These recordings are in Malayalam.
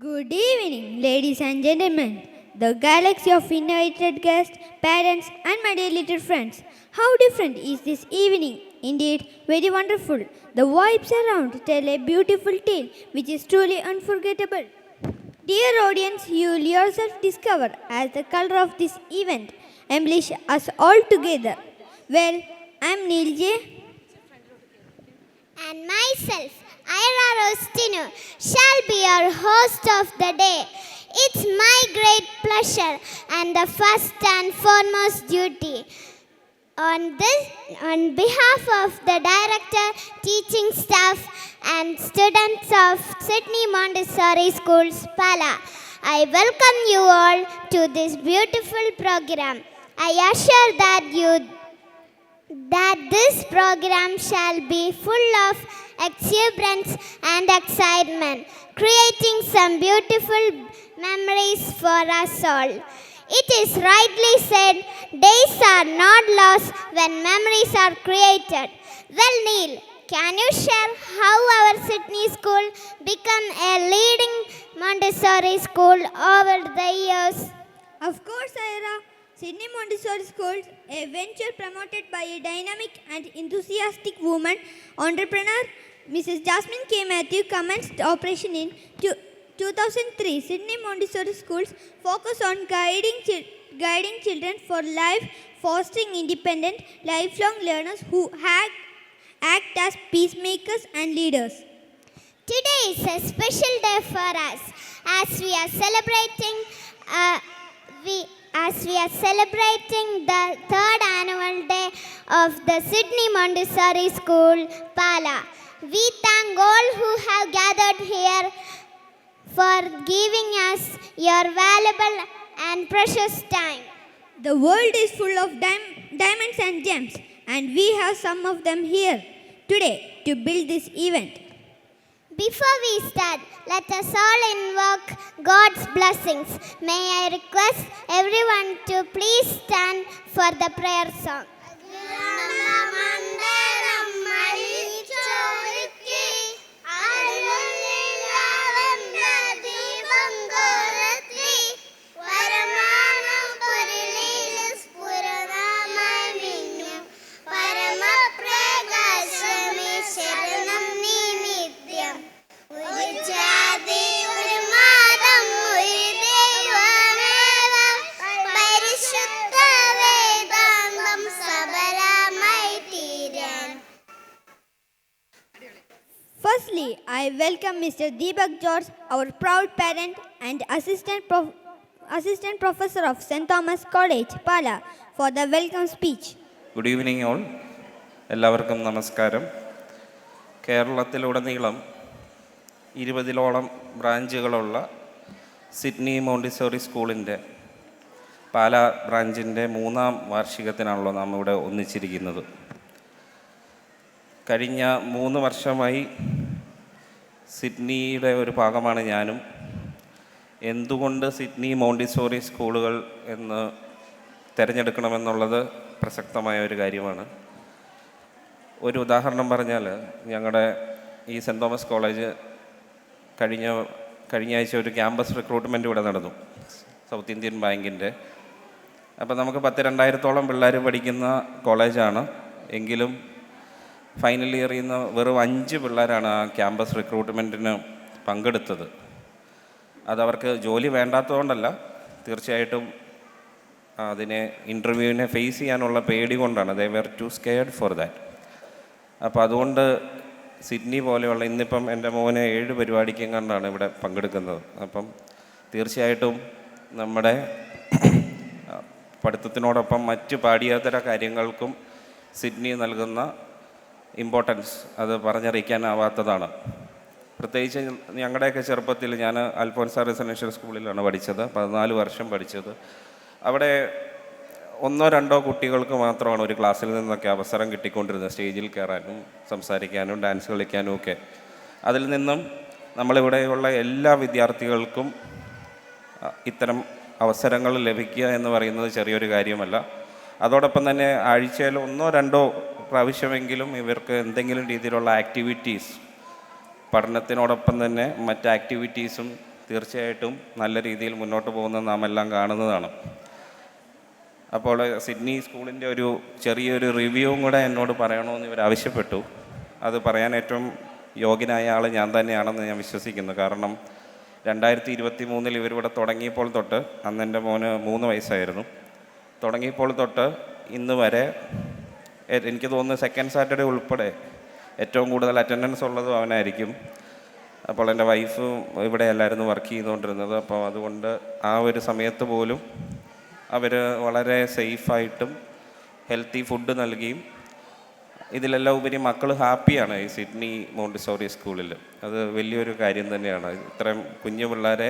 Good evening, ladies and gentlemen, the galaxy of invited guests, parents, and my dear little friends. How different is this evening? Indeed, very wonderful. The vibes around tell a beautiful tale which is truly unforgettable. Dear audience, you will yourself discover as the color of this event embellish us all together. Well, I'm Neil J. And myself, Ira Rostinu, shall be your host of the day. It's my great pleasure and the first and foremost duty on behalf of the director, teaching staff and students of Sydney Montessori Schools, Pala. I welcome you all to this beautiful program. I assure that this program shall be full of exuberance and excitement, creating some beautiful memories for us all. It is rightly said, days are not lost when memories are created. Well, Neil, can you share how our Sydney school became a leading Montessori school over the years? Of course, Ira. Sydney Montessori Schools, a venture promoted by a dynamic and enthusiastic woman entrepreneur, Mrs. Jasmine K. Matthew, commenced operation in 2003. Sydney Montessori Schools focus on guiding children for life, fostering independent, lifelong learners who act as peacemakers and leaders. Today is a special day for us as we are celebrating the third annual day of the Sydney Montessori School, Pala. We thank all who have gathered here for giving us your valuable and precious time. The world is full of diamonds and gems, and we have some of them here today to build this event. Before we start, let us all invoke God's blessings. May I request everyone to please stand for the prayer song. Firstly, I welcome Mr. Deepak George, our proud parent and assistant professor of St. Thomas College, Pala, for the welcome speech. Good evening all. എല്ലാവർക്കും നമസ്കാരം. കേരളത്തിലുടനീളം 20ഓളം ബ്രാഞ്ചുകളുള്ള സിഡ്നി മോണ്ടിസോറി സ്കൂളിൻ്റെ പാലാ ബ്രാഞ്ചിൻ്റെ 3ാം വാർഷികത്തിനാണല്ലോ നാം ഇവിടെ ഒന്നിച്ചിരിക്കുന്നത്. കഴിഞ്ഞ 3 വർഷമായി സിഡ്നിയുടെ ഒരു ഭാഗമാണ് ഞാനും. എന്തുകൊണ്ട് സിഡ്നി മോണ്ടിസോറി സ്കൂളുകൾ എന്ന് തിരഞ്ഞെടുക്കണമെന്നുള്ളത് പ്രസക്തമായ ഒരു കാര്യമാണ്. ഒരു ഉദാഹരണം പറഞ്ഞാൽ, ഞങ്ങളുടെ ഈ സെൻറ്റ് തോമസ് കോളേജ് കഴിഞ്ഞ ആഴ്ച ഒരു ക്യാമ്പസ് റിക്രൂട്ട്മെൻറ്റ് ഇവിടെ നടന്നു, സൗത്ത് ഇന്ത്യൻ ബാങ്കിൻ്റെ. അപ്പോൾ നമുക്ക് 10,000-2000ഓളം പിള്ളേർ പഠിക്കുന്ന കോളേജാണ്. എങ്കിലും ഫൈനൽ ഇയറിൽ നിന്ന് വെറും 5 പിള്ളേരാണ് ആ ക്യാമ്പസ് റിക്രൂട്ട്മെൻറ്റിന് പങ്കെടുത്തത്. അതവർക്ക് ജോലി വേണ്ടാത്തതുകൊണ്ടല്ല, തീർച്ചയായിട്ടും അതിനെ ഇൻ്റർവ്യൂവിനെ ഫേസ് ചെയ്യാനുള്ള പേടി കൊണ്ടാണ്. They were too scared for that. അപ്പോൾ അതുകൊണ്ട് സിഡ്നി പോലെയുള്ള, ഇന്നിപ്പം എൻ്റെ മോനെ 7 പരിപാടിക്കും കണ്ടാണ് ഇവിടെ പങ്കെടുക്കുന്നത്. അപ്പം തീർച്ചയായിട്ടും നമ്മുടെ പഠിത്തത്തിനോടൊപ്പം മറ്റ് പാഠ്യേതര കാര്യങ്ങൾക്കും സിഡ്നി നൽകുന്ന ഇമ്പോർട്ടൻസ് അത് പറഞ്ഞറിയിക്കാനാവാത്തതാണ്. പ്രത്യേകിച്ച് ഞങ്ങളുടെയൊക്കെ ചെറുപ്പത്തിൽ ഞാൻ അൽഫോൻസ റെസിഡൻഷ്യൽ സ്കൂളിലാണ് പഠിച്ചത്, 14 വർഷം പഠിച്ചത്. അവിടെ 1-2 കുട്ടികൾക്ക് മാത്രമാണ് ഒരു ക്ലാസ്സിൽ നിന്നൊക്കെ അവസരം കിട്ടിക്കൊണ്ടിരുന്നത്, സ്റ്റേജിൽ കയറാനും സംസാരിക്കാനും ഡാൻസ് കളിക്കാനും ഒക്കെ. അതിൽ നിന്നും നമ്മളിവിടെയുള്ള എല്ലാ വിദ്യാർത്ഥികൾക്കും ഇത്തരം അവസരങ്ങൾ ലഭിക്കുക എന്ന് പറയുന്നത് ചെറിയൊരു കാര്യമല്ല. അതോടൊപ്പം തന്നെ ആഴ്ചയിൽ 1-2 പ്രാവശ്യമെങ്കിലും ഇവർക്ക് എന്തെങ്കിലും രീതിയിലുള്ള ആക്ടിവിറ്റീസ്, പഠനത്തിനോടൊപ്പം തന്നെ മറ്റ് ആക്ടിവിറ്റീസും തീർച്ചയായിട്ടും നല്ല രീതിയിൽ മുന്നോട്ട് പോകുന്നത് നാം എല്ലാം കാണുന്നതാണ്. അപ്പോൾ സിഡ്നി സ്കൂളിൻ്റെ ഒരു ചെറിയൊരു റിവ്യൂവും കൂടെ എന്നോട് പറയണമെന്ന് ഇവർ ആവശ്യപ്പെട്ടു. അത് പറയാൻ ഏറ്റവും യോഗ്യനായ ആൾ ഞാൻ തന്നെയാണെന്ന് ഞാൻ വിശ്വസിക്കുന്നു. കാരണം 2023 ഇവരിവിടെ തുടങ്ങിയപ്പോൾ തൊട്ട്, അന്ന് എൻ്റെ മോന് 3 വയസ്സായിരുന്നു, തുടങ്ങിയപ്പോൾ തൊട്ട് ഇന്ന് വരെ എനിക്ക് തോന്നുന്നു സെക്കൻഡ് സാറ്റർഡേ ഉൾപ്പെടെ ഏറ്റവും കൂടുതൽ അറ്റൻഡൻസ് ഉള്ളതും അവനായിരിക്കും. അപ്പോൾ എൻ്റെ വൈഫ് ഇവിടെ അല്ലായിരുന്നു വർക്ക് ചെയ്തുകൊണ്ടിരുന്നത്. അപ്പോൾ അതുകൊണ്ട് ആ ഒരു സമയത്ത് പോലും അവർ വളരെ സേഫായിട്ടും ഹെൽത്തി ഫുഡ് നൽകിയും ഇതിലെല്ലാം ഉപരി മക്കൾ ഹാപ്പിയാണ് ഈ സിഡ്നി മോണ്ടിസോറി സ്കൂളിൽ. അത് വലിയൊരു കാര്യം തന്നെയാണ്. ഇത്രയും കുഞ്ഞു പിള്ളേരെ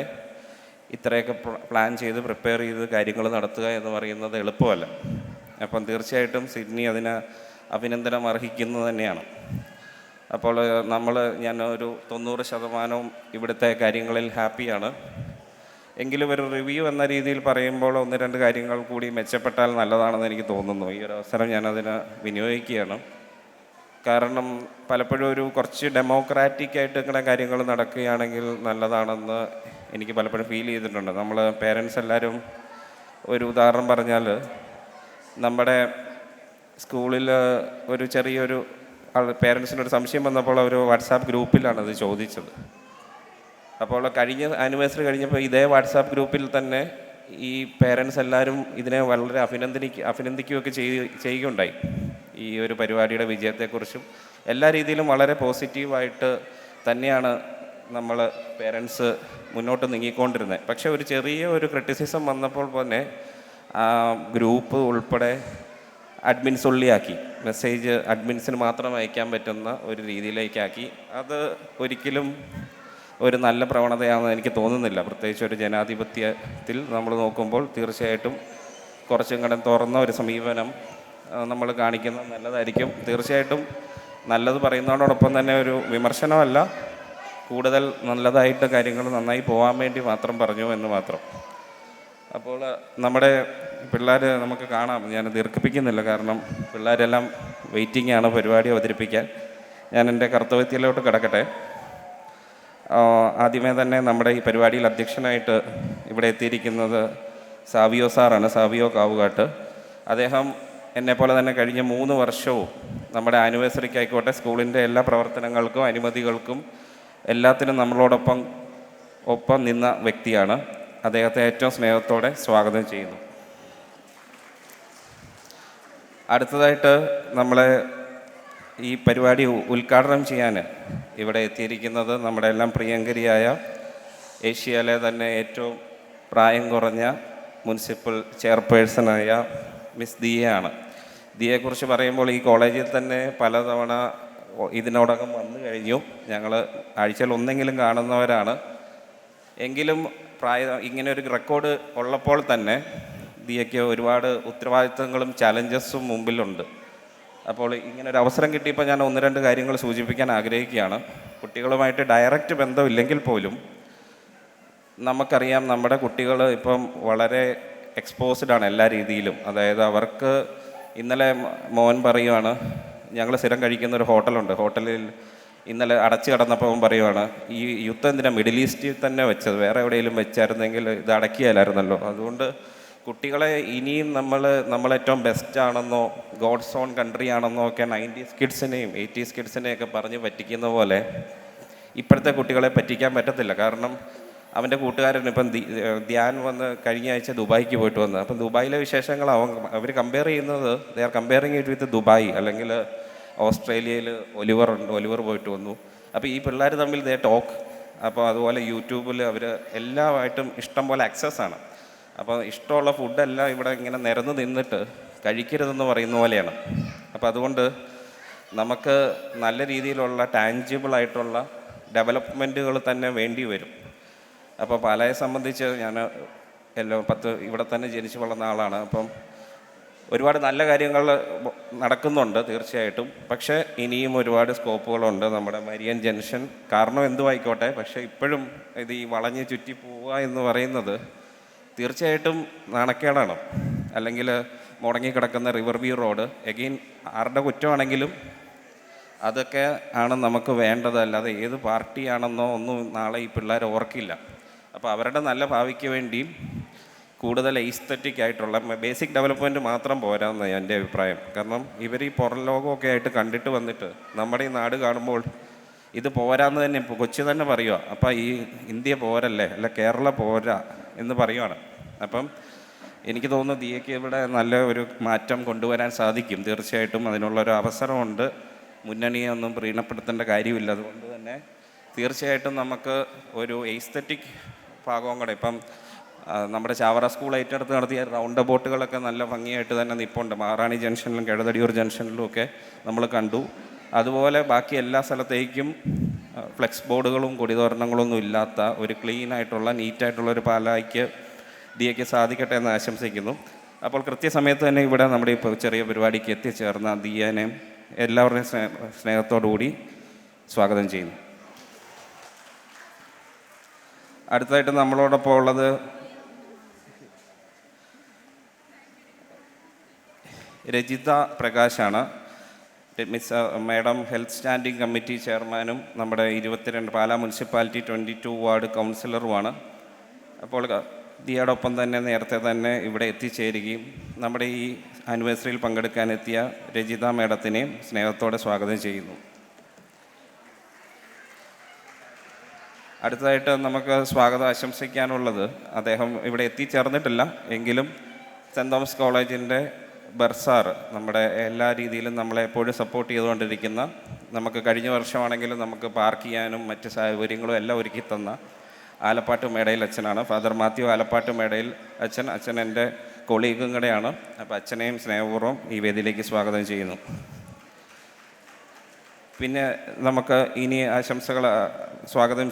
ഇത്രയൊക്കെ പ്ലാൻ ചെയ്ത് പ്രിപ്പയർ ചെയ്ത് കാര്യങ്ങൾ നടത്തുക എന്ന് പറയുന്നത് എളുപ്പമല്ല. അപ്പം തീർച്ചയായിട്ടും സിഡ്നി അതിന് അഭിനന്ദനം അർഹിക്കുന്നത് തന്നെയാണ്. അപ്പോൾ ഞാൻ ഒരു 90% ഇവിടുത്തെ കാര്യങ്ങളിൽ ഹാപ്പിയാണ്. എങ്കിലും ഒരു റിവ്യൂ എന്ന രീതിയിൽ പറയുമ്പോൾ 1-2 കാര്യങ്ങൾ കൂടി മെച്ചപ്പെട്ടാൽ നല്ലതാണെന്ന് എനിക്ക് തോന്നുന്നു. ഈ ഒരു അവസരം ഞാനതിന് വിനിയോഗിക്കുകയാണ്. കാരണം പലപ്പോഴും ഒരു കുറച്ച് ഡെമോക്രാറ്റിക് ആയിട്ട് ഇങ്ങനെ കാര്യങ്ങൾ നടക്കുകയാണെങ്കിൽ നല്ലതാണെന്ന് എനിക്ക് പലപ്പോഴും ഫീൽ ചെയ്തിട്ടുണ്ട്. നമ്മൾ പേരൻസ് എല്ലാവരും, ഒരു ഉദാഹരണം പറഞ്ഞാൽ, നമ്മുടെ സ്കൂളിൽ ഒരു ചെറിയൊരു പേരൻസിനൊരു സംശയം വന്നപ്പോൾ ഒരു വാട്സാപ്പ് ഗ്രൂപ്പിലാണ് അത് ചോദിച്ചത്. അപ്പോൾ കഴിഞ്ഞ ആനിവേഴ്സറി കഴിഞ്ഞപ്പോൾ ഇതേ വാട്സാപ്പ് ഗ്രൂപ്പിൽ തന്നെ ഈ പേരൻസ് എല്ലാവരും ഇതിനെ വളരെ അഭിനന്ദിക്കുകയൊക്കെ ചെയ്യുകയുണ്ടായി. ഈ ഒരു പരിപാടിയുടെ വിജയത്തെക്കുറിച്ചും എല്ലാ രീതിയിലും വളരെ പോസിറ്റീവായിട്ട് തന്നെയാണ് നമ്മൾ പേരൻസ് മുന്നോട്ട് നീങ്ങിക്കൊണ്ടിരുന്നത്. പക്ഷേ ഒരു ചെറിയ ഒരു ക്രിറ്റിസിസം വന്നപ്പോൾ തന്നെ ആ ഗ്രൂപ്പ് ഉൾപ്പെടെ അഡ്മിൻസ് ഉള്ളിയാക്കി, മെസ്സേജ് അഡ്മിൻസിന് മാത്രം അയക്കാൻ പറ്റുന്ന ഒരു രീതിയിലേക്കാക്കി. അത് ഒരിക്കലും ഒരു നല്ല പ്രവണതയാണെന്ന് എനിക്ക് തോന്നുന്നില്ല. പ്രത്യേകിച്ച് ഒരു ജനാധിപത്യത്തിൽ നമ്മൾ നോക്കുമ്പോൾ തീർച്ചയായിട്ടും കുറച്ചും കൂടെ തുറന്ന ഒരു സമീപനം നമ്മൾ കാണിക്കുന്നത് നല്ലതായിരിക്കും. തീർച്ചയായിട്ടും നല്ലത് പറയുന്നതോടൊപ്പം തന്നെ ഒരു വിമർശനമല്ല, കൂടുതൽ നല്ലതായിട്ട് കാര്യങ്ങൾ നന്നായി പോകാൻ വേണ്ടി മാത്രം പറഞ്ഞു എന്ന് മാത്രം. അപ്പോൾ നമ്മുടെ പിള്ളേർ നമുക്ക് കാണാം, ഞാൻ ദീർഘിപ്പിക്കുന്നില്ല, കാരണം പിള്ളേരെല്ലാം വെയിറ്റിംഗ് ആണ് പരിപാടി അവതരിപ്പിക്കാൻ. ഞാൻ എൻ്റെ കർത്തവ്യത്തിലോട്ട് കിടക്കട്ടെ. ആദ്യമേ തന്നെ നമ്മുടെ ഈ പരിപാടിയിൽ അധ്യക്ഷനായിട്ട് ഇവിടെ എത്തിയിരിക്കുന്നത് സാവിയോ സാറാണ്, സാവിയോ കാവുകാട്ട്. അദ്ദേഹം എന്നെപ്പോലെ തന്നെ കഴിഞ്ഞ 3 വർഷവും നമ്മുടെ ആനിവേഴ്സറിക്കായിക്കോട്ടെ സ്കൂളിൻ്റെ എല്ലാ പ്രവർത്തനങ്ങൾക്കും അനുമതികൾക്കും എല്ലാത്തിനും നമ്മളോടൊപ്പം നിന്ന വ്യക്തിയാണ്. അദ്ദേഹത്തെ ഏറ്റവും സ്നേഹത്തോടെ സ്വാഗതം ചെയ്യുന്നു. അടുത്തതായിട്ട് നമ്മളെ ഈ പരിപാടി ഉദ്ഘാടനം ചെയ്യാൻ ഇവിടെ എത്തിയിരിക്കുന്നത് നമ്മുടെ എല്ലാം പ്രിയങ്കരിയായ ഏഷ്യയിലെ തന്നെ ഏറ്റവും പ്രായം കുറഞ്ഞ മുനിസിപ്പൽ ചെയർപേഴ്സണായ മിസ് ദിയയാണ്. ദിയയെക്കുറിച്ച് പറയുമ്പോൾ ഈ കോളേജിൽ തന്നെ പലതവണ ഇതിനോടകം വന്നു കഴിഞ്ഞു. ഞങ്ങൾ ആഴ്ചയിൽ ഒന്നെങ്കിലും കാണുന്നവരാണ്. എങ്കിലും ഇങ്ങനെ ഒരു റെക്കോർഡ് ഉള്ളപ്പോൾ തന്നെ ദിയയ്ക്ക് ഒരുപാട് ഉത്തരവാദിത്തങ്ങളും ചലഞ്ചസും മുമ്പിലുണ്ട്. അപ്പോൾ ഇങ്ങനൊരു അവസരം കിട്ടിയപ്പോൾ ഞാൻ 1-2 കാര്യങ്ങൾ സൂചിപ്പിക്കാൻ ആഗ്രഹിക്കുകയാണ്. കുട്ടികളുമായിട്ട് ഡയറക്റ്റ് ബന്ധമില്ലെങ്കിൽ പോലും നമുക്കറിയാം നമ്മുടെ കുട്ടികൾ ഇപ്പം വളരെ എക്സ്പോസ്ഡാണ് എല്ലാ രീതിയിലും. അതായത് അവർക്ക് ഇന്നലെ മോൻ പറയുവാണ്, ഞങ്ങൾ സ്ഥിരം കഴിക്കുന്ന ഒരു ഹോട്ടലുണ്ട്, ഹോട്ടലിൽ ഇന്നലെ അടച്ചു കിടന്നപ്പോൾ അവൻ പറയുവാണ്, ഈ യുദ്ധം എന്തിനാണ് മിഡിൽ ഈസ്റ്റിൽ തന്നെ വെച്ചത്, വേറെ എവിടെയെങ്കിലും വെച്ചായിരുന്നെങ്കിൽ ഇത് അടക്കിയാലായിരുന്നല്ലോ. അതുകൊണ്ട് കുട്ടികളെ ഇനിയും നമ്മളേറ്റവും ബെസ്റ്റാണെന്നോ ഗോഡ്സ് ഓൺ കൺട്രി ആണെന്നോ ഒക്കെ 90s കിഡ്സിനെയും 80s കിഡ്സിനെയൊക്കെ പറഞ്ഞ് പറ്റിക്കുന്ന പോലെ ഇപ്പോഴത്തെ കുട്ടികളെ പറ്റിക്കാൻ പറ്റത്തില്ല. കാരണം അവൻ്റെ കൂട്ടുകാരൻ ഇപ്പം ധ്യാൻ വന്ന് കഴിഞ്ഞ ആഴ്ച ദുബായിക്ക് പോയിട്ട് വന്നത്. അപ്പം ദുബായിലെ വിശേഷങ്ങൾ അവർ കമ്പയർ ചെയ്യുന്നത്, they are comparing it with Dubai. അല്ലെങ്കിൽ ഓസ്ട്രേലിയയിൽ ഒലിവർ പോയിട്ട് വന്നു. അപ്പോൾ ഈ പിള്ളേർ തമ്മിൽ ദേ ടോക്ക്. അപ്പോൾ അതുപോലെ യൂട്യൂബിൽ അവർ എല്ലാമായിട്ടും ഇഷ്ടം പോലെ ആക്സസ്സാണ്. അപ്പോൾ ഇഷ്ടമുള്ള ഫുഡെല്ലാം ഇവിടെ ഇങ്ങനെ നിരന്ന് നിന്നിട്ട് കഴിക്കരുതെന്ന് പറയുന്ന പോലെയാണ്. അപ്പോൾ അതുകൊണ്ട് നമുക്ക് നല്ല രീതിയിലുള്ള ടാഞ്ചിബിളായിട്ടുള്ള ഡെവലപ്മെൻറ്റുകൾ തന്നെ വേണ്ടി വരും. അപ്പോൾ പാലായെ സംബന്ധിച്ച് ഞാൻ ഇവിടെ തന്നെ ജനിച്ചു വളർന്ന ആളാണ്. അപ്പം ഒരുപാട് നല്ല കാര്യങ്ങൾ നടക്കുന്നുണ്ട് തീർച്ചയായിട്ടും. പക്ഷേ ഇനിയും ഒരുപാട് സ്കോപ്പുകളുണ്ട്. നമ്മുടെ മരിയൻ ജംഗ്ഷൻ കാരണം എന്തുമായിക്കോട്ടെ, പക്ഷേ ഇപ്പോഴും ഇത് ഈ വളഞ്ഞ് ചുറ്റി പോവുക എന്ന് പറയുന്നത് തീർച്ചയായിട്ടും നാണക്കേടാണ്. അല്ലെങ്കിൽ മുടങ്ങിക്കിടക്കുന്ന റിവർ വ്യൂ റോഡ് എഗെയിൻ ആരുടെ കുറ്റമാണെങ്കിലും അതൊക്കെ ആണ് നമുക്ക് വേണ്ടത്. അല്ലാതെ ഏത് പാർട്ടിയാണെന്നോ ഒന്നും നാളെ ഈ പിള്ളേർ ഓർക്കില്ല. അപ്പോൾ അവരുടെ നല്ല ഭാവിക്ക് വേണ്ടിയും കൂടുതൽ എസ്തെറ്റിക് ആയിട്ടുള്ള ബേസിക് ഡെവലപ്മെൻറ്റ് മാത്രം പോരാന്ന് എൻ്റെ അഭിപ്രായം. കാരണം ഇവർ ഈ പുറം ലോകമൊക്കെ ആയിട്ട് കണ്ടിട്ട് വന്നിട്ട് നമ്മുടെ ഈ നാട് കാണുമ്പോൾ ഇത് പോരാന്ന് തന്നെ കൊച്ചി തന്നെ പറയുക. അപ്പം ഈ ഇന്ത്യ പോരല്ലേ, അല്ല കേരള പോരാ എന്ന് പറയുവാണ്. അപ്പം എനിക്ക് തോന്നുന്നു ദിയയ്ക്ക് ഇവിടെ നല്ല ഒരു മാറ്റം കൊണ്ടുവരാൻ സാധിക്കും. തീർച്ചയായിട്ടും അതിനുള്ളൊരു അവസരമുണ്ട്. മുന്നണിയെ ഒന്നും പ്രീണപ്പെടുത്തേണ്ട കാര്യമില്ല. അതുകൊണ്ട് തന്നെ തീർച്ചയായിട്ടും നമുക്ക് ഒരു എസ്തെറ്റിക് ഭാഗവും കൂടെ ഇപ്പം നമ്മുടെ ചാവറ സ്കൂൾ ഏറ്റെടുത്ത് നടത്തിയ റൗണ്ട് ബോട്ടുകളൊക്കെ നല്ല ഭംഗിയായിട്ട് തന്നെ നിൽപ്പുണ്ട്. മഹാറാണി ജംഗ്ഷനിലും കിഴതടിയൂർ ജംഗ്ഷനിലും ഒക്കെ നമ്മൾ കണ്ടു. അതുപോലെ ബാക്കി എല്ലാ സ്ഥലത്തേക്കും ഫ്ലെക്സ് ബോർഡുകളും കൊടിതോരണങ്ങളൊന്നും ഇല്ലാത്ത ഒരു ക്ലീനായിട്ടുള്ള നീറ്റായിട്ടുള്ള ഒരു പാലായ്ക്ക് ദിയയ്ക്ക് സാധിക്കട്ടെ എന്ന് ആശംസിക്കുന്നു. അപ്പോൾ കൃത്യസമയത്ത് തന്നെ ഇവിടെ നമ്മുടെ ഇപ്പോൾ ചെറിയ പരിപാടിക്ക് എത്തിച്ചേർന്ന ദിയനെ എല്ലാവരുടെയും സ്നേഹത്തോടുകൂടി സ്വാഗതം ചെയ്യുന്നു. അടുത്തതായിട്ട് നമ്മളോടൊപ്പം ഉള്ളത് രജിത പ്രകാശാണ്. മാഡം ഹെൽത്ത് സ്റ്റാൻഡിംഗ് കമ്മിറ്റി ചെയർമാനും നമ്മുടെ 22 പാലാ മുനിസിപ്പാലിറ്റി 22 വാർഡ് കൗൺസിലറുമാണ്. അപ്പോൾ ദിയയോടൊപ്പം തന്നെ നേരത്തെ തന്നെ ഇവിടെ എത്തിച്ചേരുകയും നമ്മുടെ ഈ ആനിവേഴ്സറിയിൽ പങ്കെടുക്കാനെത്തിയ രജിത മാഡത്തിനെയും സ്നേഹത്തോടെ സ്വാഗതം ചെയ്യുന്നു. അടുത്തതായിട്ട് നമുക്ക് സ്വാഗതം ആശംസിക്കാനുള്ളത്, അദ്ദേഹം ഇവിടെ എത്തിച്ചേർന്നിട്ടില്ല എങ്കിലും സെൻറ് തോമസ് കോളേജിൻ്റെ ബർസാർ നമ്മുടെ എല്ലാ രീതിയിലും നമ്മളെ എപ്പോഴും സപ്പോർട്ട് ചെയ്തുകൊണ്ടിരിക്കുന്ന, നമുക്ക് കഴിഞ്ഞ വർഷമാണെങ്കിലും നമുക്ക് പാർക്ക് ചെയ്യാനും മറ്റ് സൗകര്യങ്ങളും എല്ലാം ഒരുക്കി തന്ന ആലപ്പാട്ട് മേടയിൽ അച്ഛനാണ്. ഫാദർ മാത്യു ആലപ്പാട്ട് മേടയിൽ അച്ഛൻ എൻ്റെ കൊളീഗും കൂടെയാണ്. അപ്പോൾ അച്ഛനെയും സ്നേഹപൂർവ്വം ഈ വേദിയിലേക്ക് സ്വാഗതം ചെയ്യുന്നു. പിന്നെ നമുക്ക് ഇനി ആശംസകൾ സ്വാഗതം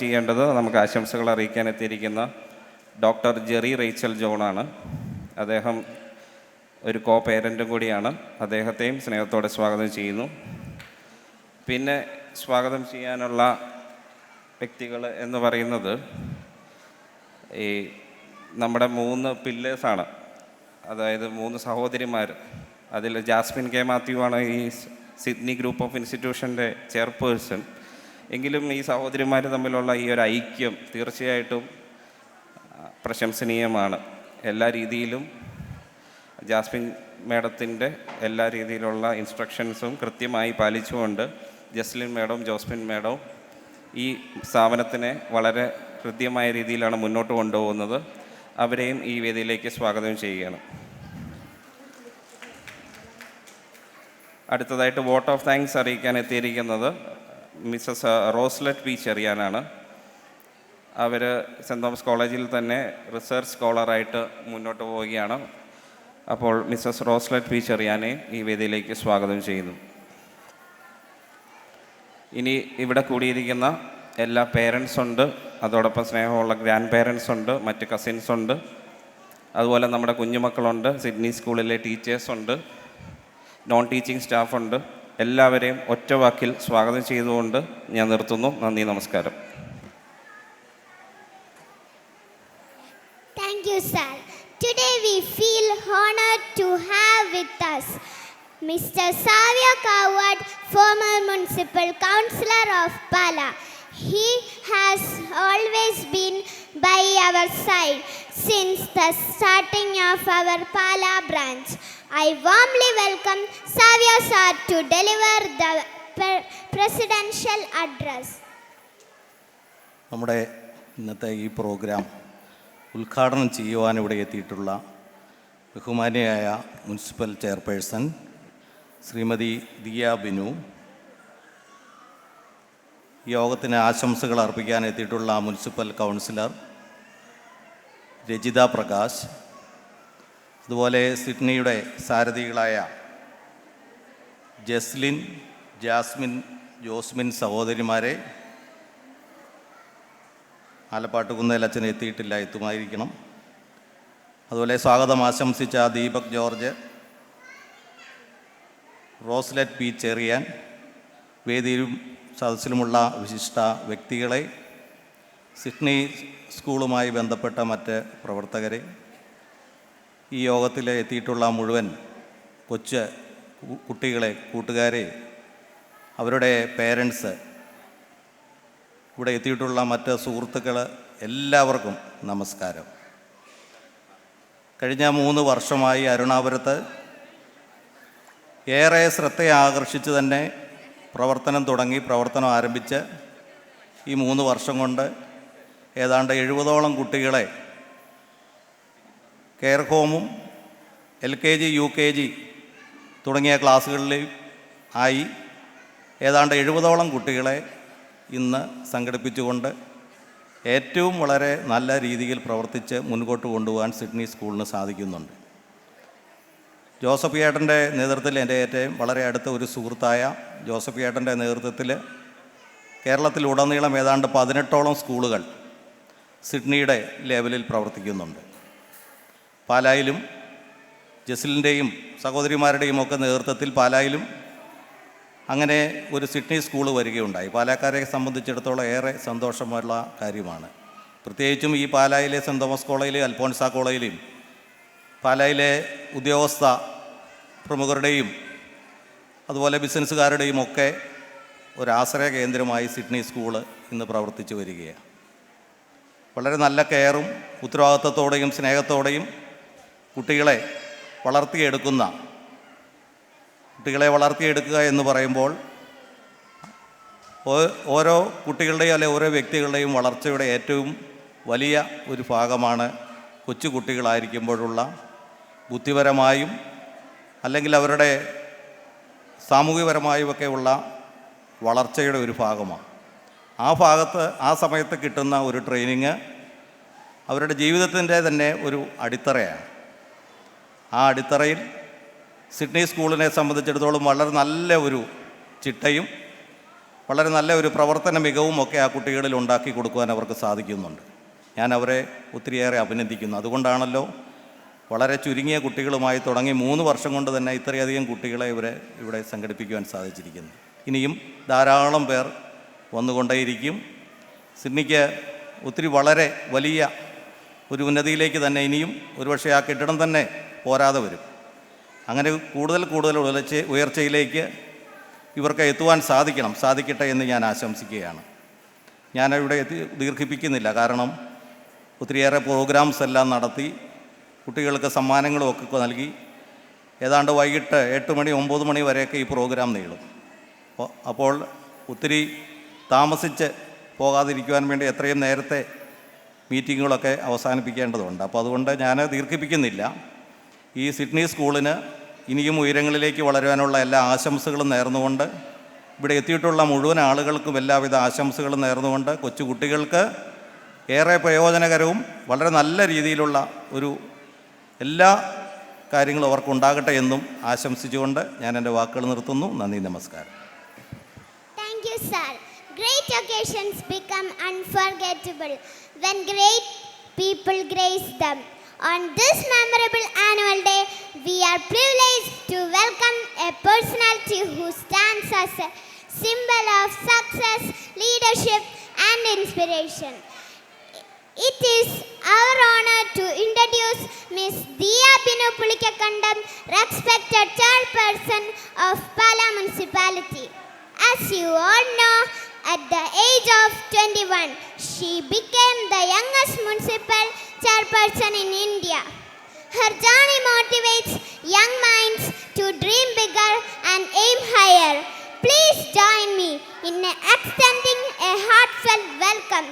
ചെയ്യേണ്ടത് നമുക്ക് ആശംസകൾ അറിയിക്കാൻ എത്തിയിരിക്കുന്ന ഡോക്ടർ ജെറി റേച്ചൽ ജോണാണ്. അദ്ദേഹം ഒരു കോ പേരൻറ്റും കൂടിയാണ്. അദ്ദേഹത്തെയും സ്നേഹത്തോടെ സ്വാഗതം ചെയ്യുന്നു. പിന്നെ സ്വാഗതം ചെയ്യാനുള്ള വ്യക്തികൾ എന്ന് പറയുന്നത് ഈ നമ്മുടെ 3 പില്ലേഴ്സാണ്. അതായത് 3 സഹോദരിമാർ. അതിൽ ജാസ്മിൻ കെ മാത്യു ആണ് ഈ സിഡ്നി ഗ്രൂപ്പ് ഓഫ് ഇൻസ്റ്റിറ്റ്യൂഷൻ്റെ ചെയർപേഴ്സൺ. എങ്കിലും ഈ സഹോദരിമാർ തമ്മിലുള്ള ഈ ഒരു ഐക്യം തീർച്ചയായിട്ടും പ്രശംസനീയമാണ്. എല്ലാ രീതിയിലും ജാസ്മിൻ മേഡത്തിൻ്റെ എല്ലാ രീതിയിലുള്ള ഇൻസ്ട്രക്ഷൻസും കൃത്യമായി പാലിച്ചുകൊണ്ട് ജസ്ലിൻ മേഡവും ജോസ്മിൻ മേഡവും ഈ സ്ഥാപനത്തിനെ വളരെ ഹൃദ്യമായ രീതിയിലാണ് മുന്നോട്ട് കൊണ്ടുപോകുന്നത്. അവരെയും ഈ വേദിയിലേക്ക് സ്വാഗതം ചെയ്യുകയാണ്. അടുത്തതായിട്ട് വോട്ട് ഓഫ് താങ്ക്സ് അറിയിക്കാൻ എത്തിയിരിക്കുന്നത് മിസ്സസ് റോസ്ലെറ്റ് പി ചെറിയാനാണ്. അവർ സെൻറ് തോമസ് കോളേജിൽ തന്നെ റിസർച്ച് സ്കോളറായിട്ട് മുന്നോട്ട് പോവുകയാണ്. അപ്പോൾ മിസ്സസ് റോസ്ലെറ്റ് പി ചെറിയാനെ ഈ വേദിയിലേക്ക് സ്വാഗതം ചെയ്യുന്നു. ഇനി ഇവിടെ കൂടിയിരിക്കുന്ന എല്ലാ പേരൻസ് ഉണ്ട്, അതോടൊപ്പം സ്നേഹമുള്ള ഗ്രാൻഡ് പേരൻസ് ഉണ്ട്, മറ്റ് കസിൻസ് ഉണ്ട്, അതുപോലെ നമ്മുടെ കുഞ്ഞുമക്കളുണ്ട്, സിഡ്നി സ്കൂളിലെ ടീച്ചേഴ്സുണ്ട്, നോൺ ടീച്ചിങ് സ്റ്റാഫുണ്ട്. എല്ലാവരെയും ഒറ്റ വാക്കിൽ സ്വാഗതം ചെയ്തുകൊണ്ട് ഞാൻ നിർത്തുന്നു. നന്ദി, നമസ്കാരം. Thank you, sir. Today we feel honored to have with us Mr. Savia Coward, former municipal councillor of Pala. He has always been by our side since the starting of our Pala branch. I warmly welcome Savia sir to deliver the presidential address. നമ്മുടെ ഇന്നത്തെ ഈ പ്രോഗ്രാം ഉദ്ഘാടനം ചെയ്യുവാൻ ഇവിടെ എത്തിയിട്ടുള്ള ബഹുമാനിയായ മുനിസിപ്പൽ ചെയർപേഴ്സൺ ശ്രീമതി ദിയ ബിനു, യോഗത്തിന് ആശംസകൾ അർപ്പിക്കാൻ എത്തിയിട്ടുള്ള മുനിസിപ്പൽ കൗൺസിലർ രജിത പ്രകാശ്, അതുപോലെ സിഡ്നിയുടെ സാരഥികളായ ജസ്ലിൻ, ജാസ്മിൻ, ജോസ്മിൻ സഹോദരിമാരെ, ആലപ്പാട്ടുകുന്നേൽ അച്ഛൻ എത്തിയിട്ടില്ല, എത്തുമായിരിക്കണം. അതുപോലെ സ്വാഗതം ആശംസിച്ച ദീപക് ജോർജ്, റോസ്ലെറ്റ് പി ചെറിയാൻ, വേദിയിലും സദസ്സിലുമുള്ള വിശിഷ്ട വ്യക്തികളെ, സിഡ്നി സ്കൂളുമായി ബന്ധപ്പെട്ട മറ്റ് പ്രവർത്തകരെ, ഈ യോഗത്തിൽ എത്തിയിട്ടുള്ള മുഴുവൻ കൊച്ചു കുട്ടികളെ, കൂട്ടുകാരെ, അവരുടെ പേരൻസ്, ഇവിടെ എത്തിയിട്ടുള്ള മറ്റ് സുഹൃത്തുക്കൾ, എല്ലാവർക്കും നമസ്കാരം. കഴിഞ്ഞ 3 വർഷമായി അരുണാപുരത്ത് ഏറെ ശ്രദ്ധയെ ആകർഷിച്ച് തന്നെ പ്രവർത്തനം ആരംഭിച്ച് ഈ 3 വർഷം കൊണ്ട് ഏതാണ്ട് 70ഓളം കുട്ടികളെ കെയർ ഹോമും LKG UKG തുടങ്ങിയ ക്ലാസ്സുകളിൽ ആയി ഏതാണ്ട് 70ഓളം കുട്ടികളെ ഇന്ന് സംഘടിപ്പിച്ചുകൊണ്ട് ഏറ്റവും വളരെ നല്ല രീതിയിൽ പ്രവർത്തിച്ച് മുൻപോട്ട് കൊണ്ടുപോകാൻ സിഡ്നി സ്കൂളിന് സാധിക്കുന്നുണ്ട്. ജോസഫ് ഏട്ടൻ്റെ നേതൃത്വത്തിൽ, എൻ്റെ ഏറ്റവും വളരെ അടുത്ത ഒരു സുഹൃത്തായ ജോസഫ് ഏട്ടൻ്റെ നേതൃത്വത്തിൽ കേരളത്തിലുടനീളം ഏതാണ്ട് 18ഓളം സ്കൂളുകൾ സിഡ്നിയുടെ ലെവലിൽ പ്രവർത്തിക്കുന്നുണ്ട്. പാലായിലും ജസ്ലിൻ്റെയും സഹോദരിമാരുടെയും ഒക്കെ നേതൃത്വത്തിൽ പാലായിലും അങ്ങനെ ഒരു സിഡ്നി സ്കൂൾ വരികയുണ്ടായി. പാലക്കാരെ സംബന്ധിച്ചിടത്തോളം ഏറെ സന്തോഷമുള്ള കാര്യമാണ്. പ്രത്യേകിച്ചും ഈ പാലായിലെ സെൻറ് തോമസ് കോളേജിലെയും അൽഫോൺസ കോളേജിലെയും പാലായിലെ ഉദ്യോഗസ്ഥ പ്രമുഖരുടെയും അതുപോലെ ബിസിനസ്സുകാരുടെയും ഒക്കെ ഒരാശ്രയ കേന്ദ്രമായി സിഡ്നി സ്കൂള് ഇന്ന് പ്രവർത്തിച്ചു വരികയാണ്. വളരെ നല്ല കെയറും ഉത്തരവാദിത്വത്തോടെയും സ്നേഹത്തോടെയും കുട്ടികളെ വളർത്തിയെടുക്കുക എന്ന് പറയുമ്പോൾ ഓരോ കുട്ടികളുടെയും അല്ലെങ്കിൽ ഓരോ വ്യക്തികളുടെയും വളർച്ചയുടെ ഏറ്റവും വലിയ ഒരു ഭാഗമാണ് കൊച്ചു കുട്ടികളായിരിക്കുമ്പോഴുള്ള ബുദ്ധിപരമായും അല്ലെങ്കിൽ അവരുടെ സാമൂഹികപരമായുമൊക്കെ ഉള്ള വളർച്ചയുടെ ഒരു ഭാഗമാണ്. ആ സമയത്ത് കിട്ടുന്ന ഒരു ട്രെയിനിങ് അവരുടെ ജീവിതത്തിൻ്റെ തന്നെ ഒരു അടിത്തറയാണ്. ആ അടിത്തറയിൽ സിഡ്നി സ്കൂളിനെ സംബന്ധിച്ചിടത്തോളം വളരെ നല്ല ഒരു ചിട്ടയും വളരെ നല്ല ഒരു പ്രവർത്തന മികവും ഒക്കെ ആ കുട്ടികളിൽ ഉണ്ടാക്കി കൊടുക്കുവാൻ അവർക്ക് സാധിക്കുന്നുണ്ട്. ഞാൻ അവരെ ഒത്തിരിയേറെ അഭിനന്ദിക്കുന്നു. അതുകൊണ്ടാണല്ലോ വളരെ ചുരുങ്ങിയ കുട്ടികളുമായി തുടങ്ങി 3 വർഷം കൊണ്ട് തന്നെ ഇത്രയധികം കുട്ടികളെ ഇവിടെ സംഘടിപ്പിക്കുവാൻ സാധിച്ചിരിക്കുന്നു. ഇനിയും ധാരാളം പേർ വന്നുകൊണ്ടേയിരിക്കും. സിഡ്നിക്ക് ഒത്തിരി വളരെ വലിയ ഒരു ഉന്നതിയിലേക്ക് തന്നെ ഇനിയും ഒരുപക്ഷെ ആ കെട്ടിടം തന്നെ പോരാതെ വരും. അങ്ങനെ കൂടുതൽ ഉയർച്ചയിലേക്ക് ഇവർക്ക് എത്തുവാൻ സാധിക്കട്ടെ എന്ന് ഞാൻ ആശംസിക്കുകയാണ്. ഞാനിവിടെ ദീർഘിപ്പിക്കുന്നില്ല, കാരണം ഒത്തിരിയേറെ പ്രോഗ്രാംസ് എല്ലാം നടത്തി കുട്ടികൾക്ക് സമ്മാനങ്ങളും ഒക്കെ നൽകി ഏതാണ്ട് വൈകിട്ട് 8 മണി 9 മണി വരെയൊക്കെ ഈ പ്രോഗ്രാം നീളും. അപ്പോൾ ഒത്തിരി താമസിച്ച് പോകാതിരിക്കുവാൻ വേണ്ടി എത്രയും നേരത്തെ മീറ്റിങ്ങുകളൊക്കെ അവസാനിപ്പിക്കേണ്ടതുണ്ട്. അപ്പോൾ അതുകൊണ്ട് ഞാൻ ദീർഘിപ്പിക്കുന്നില്ല. ഈ സിഡ്നി സ്കൂളിന് ഇനിയും ഉയരങ്ങളിലേക്ക് വളരുവാനുള്ള എല്ലാ ആശംസകളും നേർന്നുകൊണ്ട്, ഇവിടെ എത്തിയിട്ടുള്ള മുഴുവൻ ആളുകൾക്കും എല്ലാവിധ ആശംസകളും നേർന്നുകൊണ്ട്, കൊച്ചു കുട്ടികൾക്ക് ഏറെ പ്രയോജനകരവും വളരെ നല്ല രീതിയിലുള്ള ഒരു എല്ലാ കാര്യങ്ങളും അവർക്കുണ്ടാകട്ടെ എന്നും ആശംസിച്ചുകൊണ്ട് ഞാൻ എൻ്റെ വാക്കുകൾ നിർത്തുന്നു. നന്ദി, നമസ്കാരം. Thank you, sir. Great occasions become unforgettable when great people grace them. On this memorable annual day, we are privileged to welcome a personality who stands as a symbol of success, leadership, and inspiration. It is our honor to introduce Ms. Diya Binu Pulikakandam, respected chairperson of Pala Municipality. As you all know, at the age of 21, she became the youngest municipal chairperson in India. Her journey motivates young minds to dream bigger and aim higher. Please join me in extending a heartfelt welcome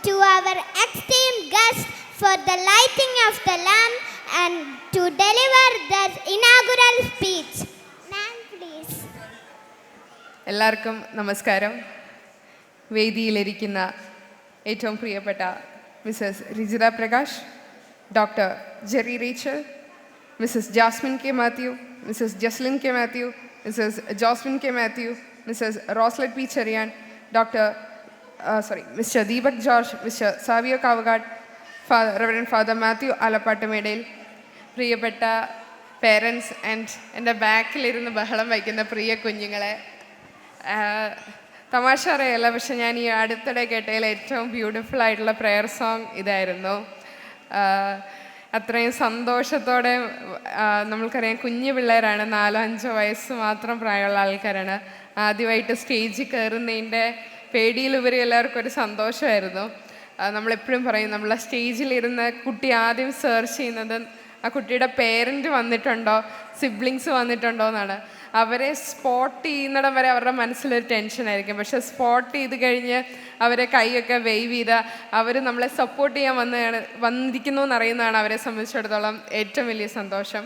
to our esteemed guest for the lighting of the lamp and to deliver the inaugural speech. Ma'am, please. എല്ലാവർക്കും നമസ്കാരം. വേദിയിലിരിക്കുന്ന ഏറ്റവും പ്രിയപ്പെട്ട Mrs Rijitha Prakash, doctor Jerry Rachel, Mrs Jasmine K Mathew, Mrs Jesslin K Mathew, Mrs. Jocelyn K. Matthew, Mrs. Roslet P. Cherian, Mr. Deepak George, Mr. Savio Kavagat, Reverend Father Matthew Alapatamedil, പ്രിയപ്പെട്ട പേരൻസ് ആൻഡ് എൻ്റെ ബാക്കിലിരുന്ന് ബഹളം വയ്ക്കുന്ന പ്രിയ കുഞ്ഞുങ്ങളെ, തമാശ അറിയില്ല, പക്ഷെ ഞാൻ ഈ അടുത്തിടെ കേട്ടതിൽ ഏറ്റവും ബ്യൂട്ടിഫുൾ ആയിട്ടുള്ള പ്രെയർ സോങ് ഇതായിരുന്നു. അത്രയും സന്തോഷത്തോടെ, നമ്മൾക്കറിയാം കുഞ്ഞു പിള്ളേരാണ്, 4-5 വയസ്സ് മാത്രം പ്രായമുള്ള ആൾക്കാരാണ്. ആദ്യമായിട്ട് സ്റ്റേജിൽ കയറുന്നതിൻ്റെ പേടിയിലുപരി എല്ലാവർക്കും ഒരു സന്തോഷമായിരുന്നു. നമ്മളെപ്പോഴും പറയും, നമ്മളെ സ്റ്റേജിലിരുന്ന് കുട്ടി ആദ്യം സെർച്ച് ചെയ്യുന്നത് ആ കുട്ടിയുടെ പേരൻറ്റ് വന്നിട്ടുണ്ടോ, സിബ്ലിങ്സ് വന്നിട്ടുണ്ടോ എന്നാണ്. അവരെ സ്പോട്ട് ചെയ്യുന്നിടം വരെ അവരുടെ മനസ്സിലൊരു ടെൻഷനായിരിക്കും. പക്ഷെ സ്പോട്ട് ചെയ്ത് കഴിഞ്ഞ് അവരെ കൈയൊക്കെ വെയ്വ് ചെയ്താൽ അവർ നമ്മളെ സപ്പോർട്ട് ചെയ്യാൻ വന്നിരിക്കുന്നു എന്നറിയുന്നതാണ് അവരെ സംബന്ധിച്ചിടത്തോളം ഏറ്റവും വലിയ സന്തോഷം.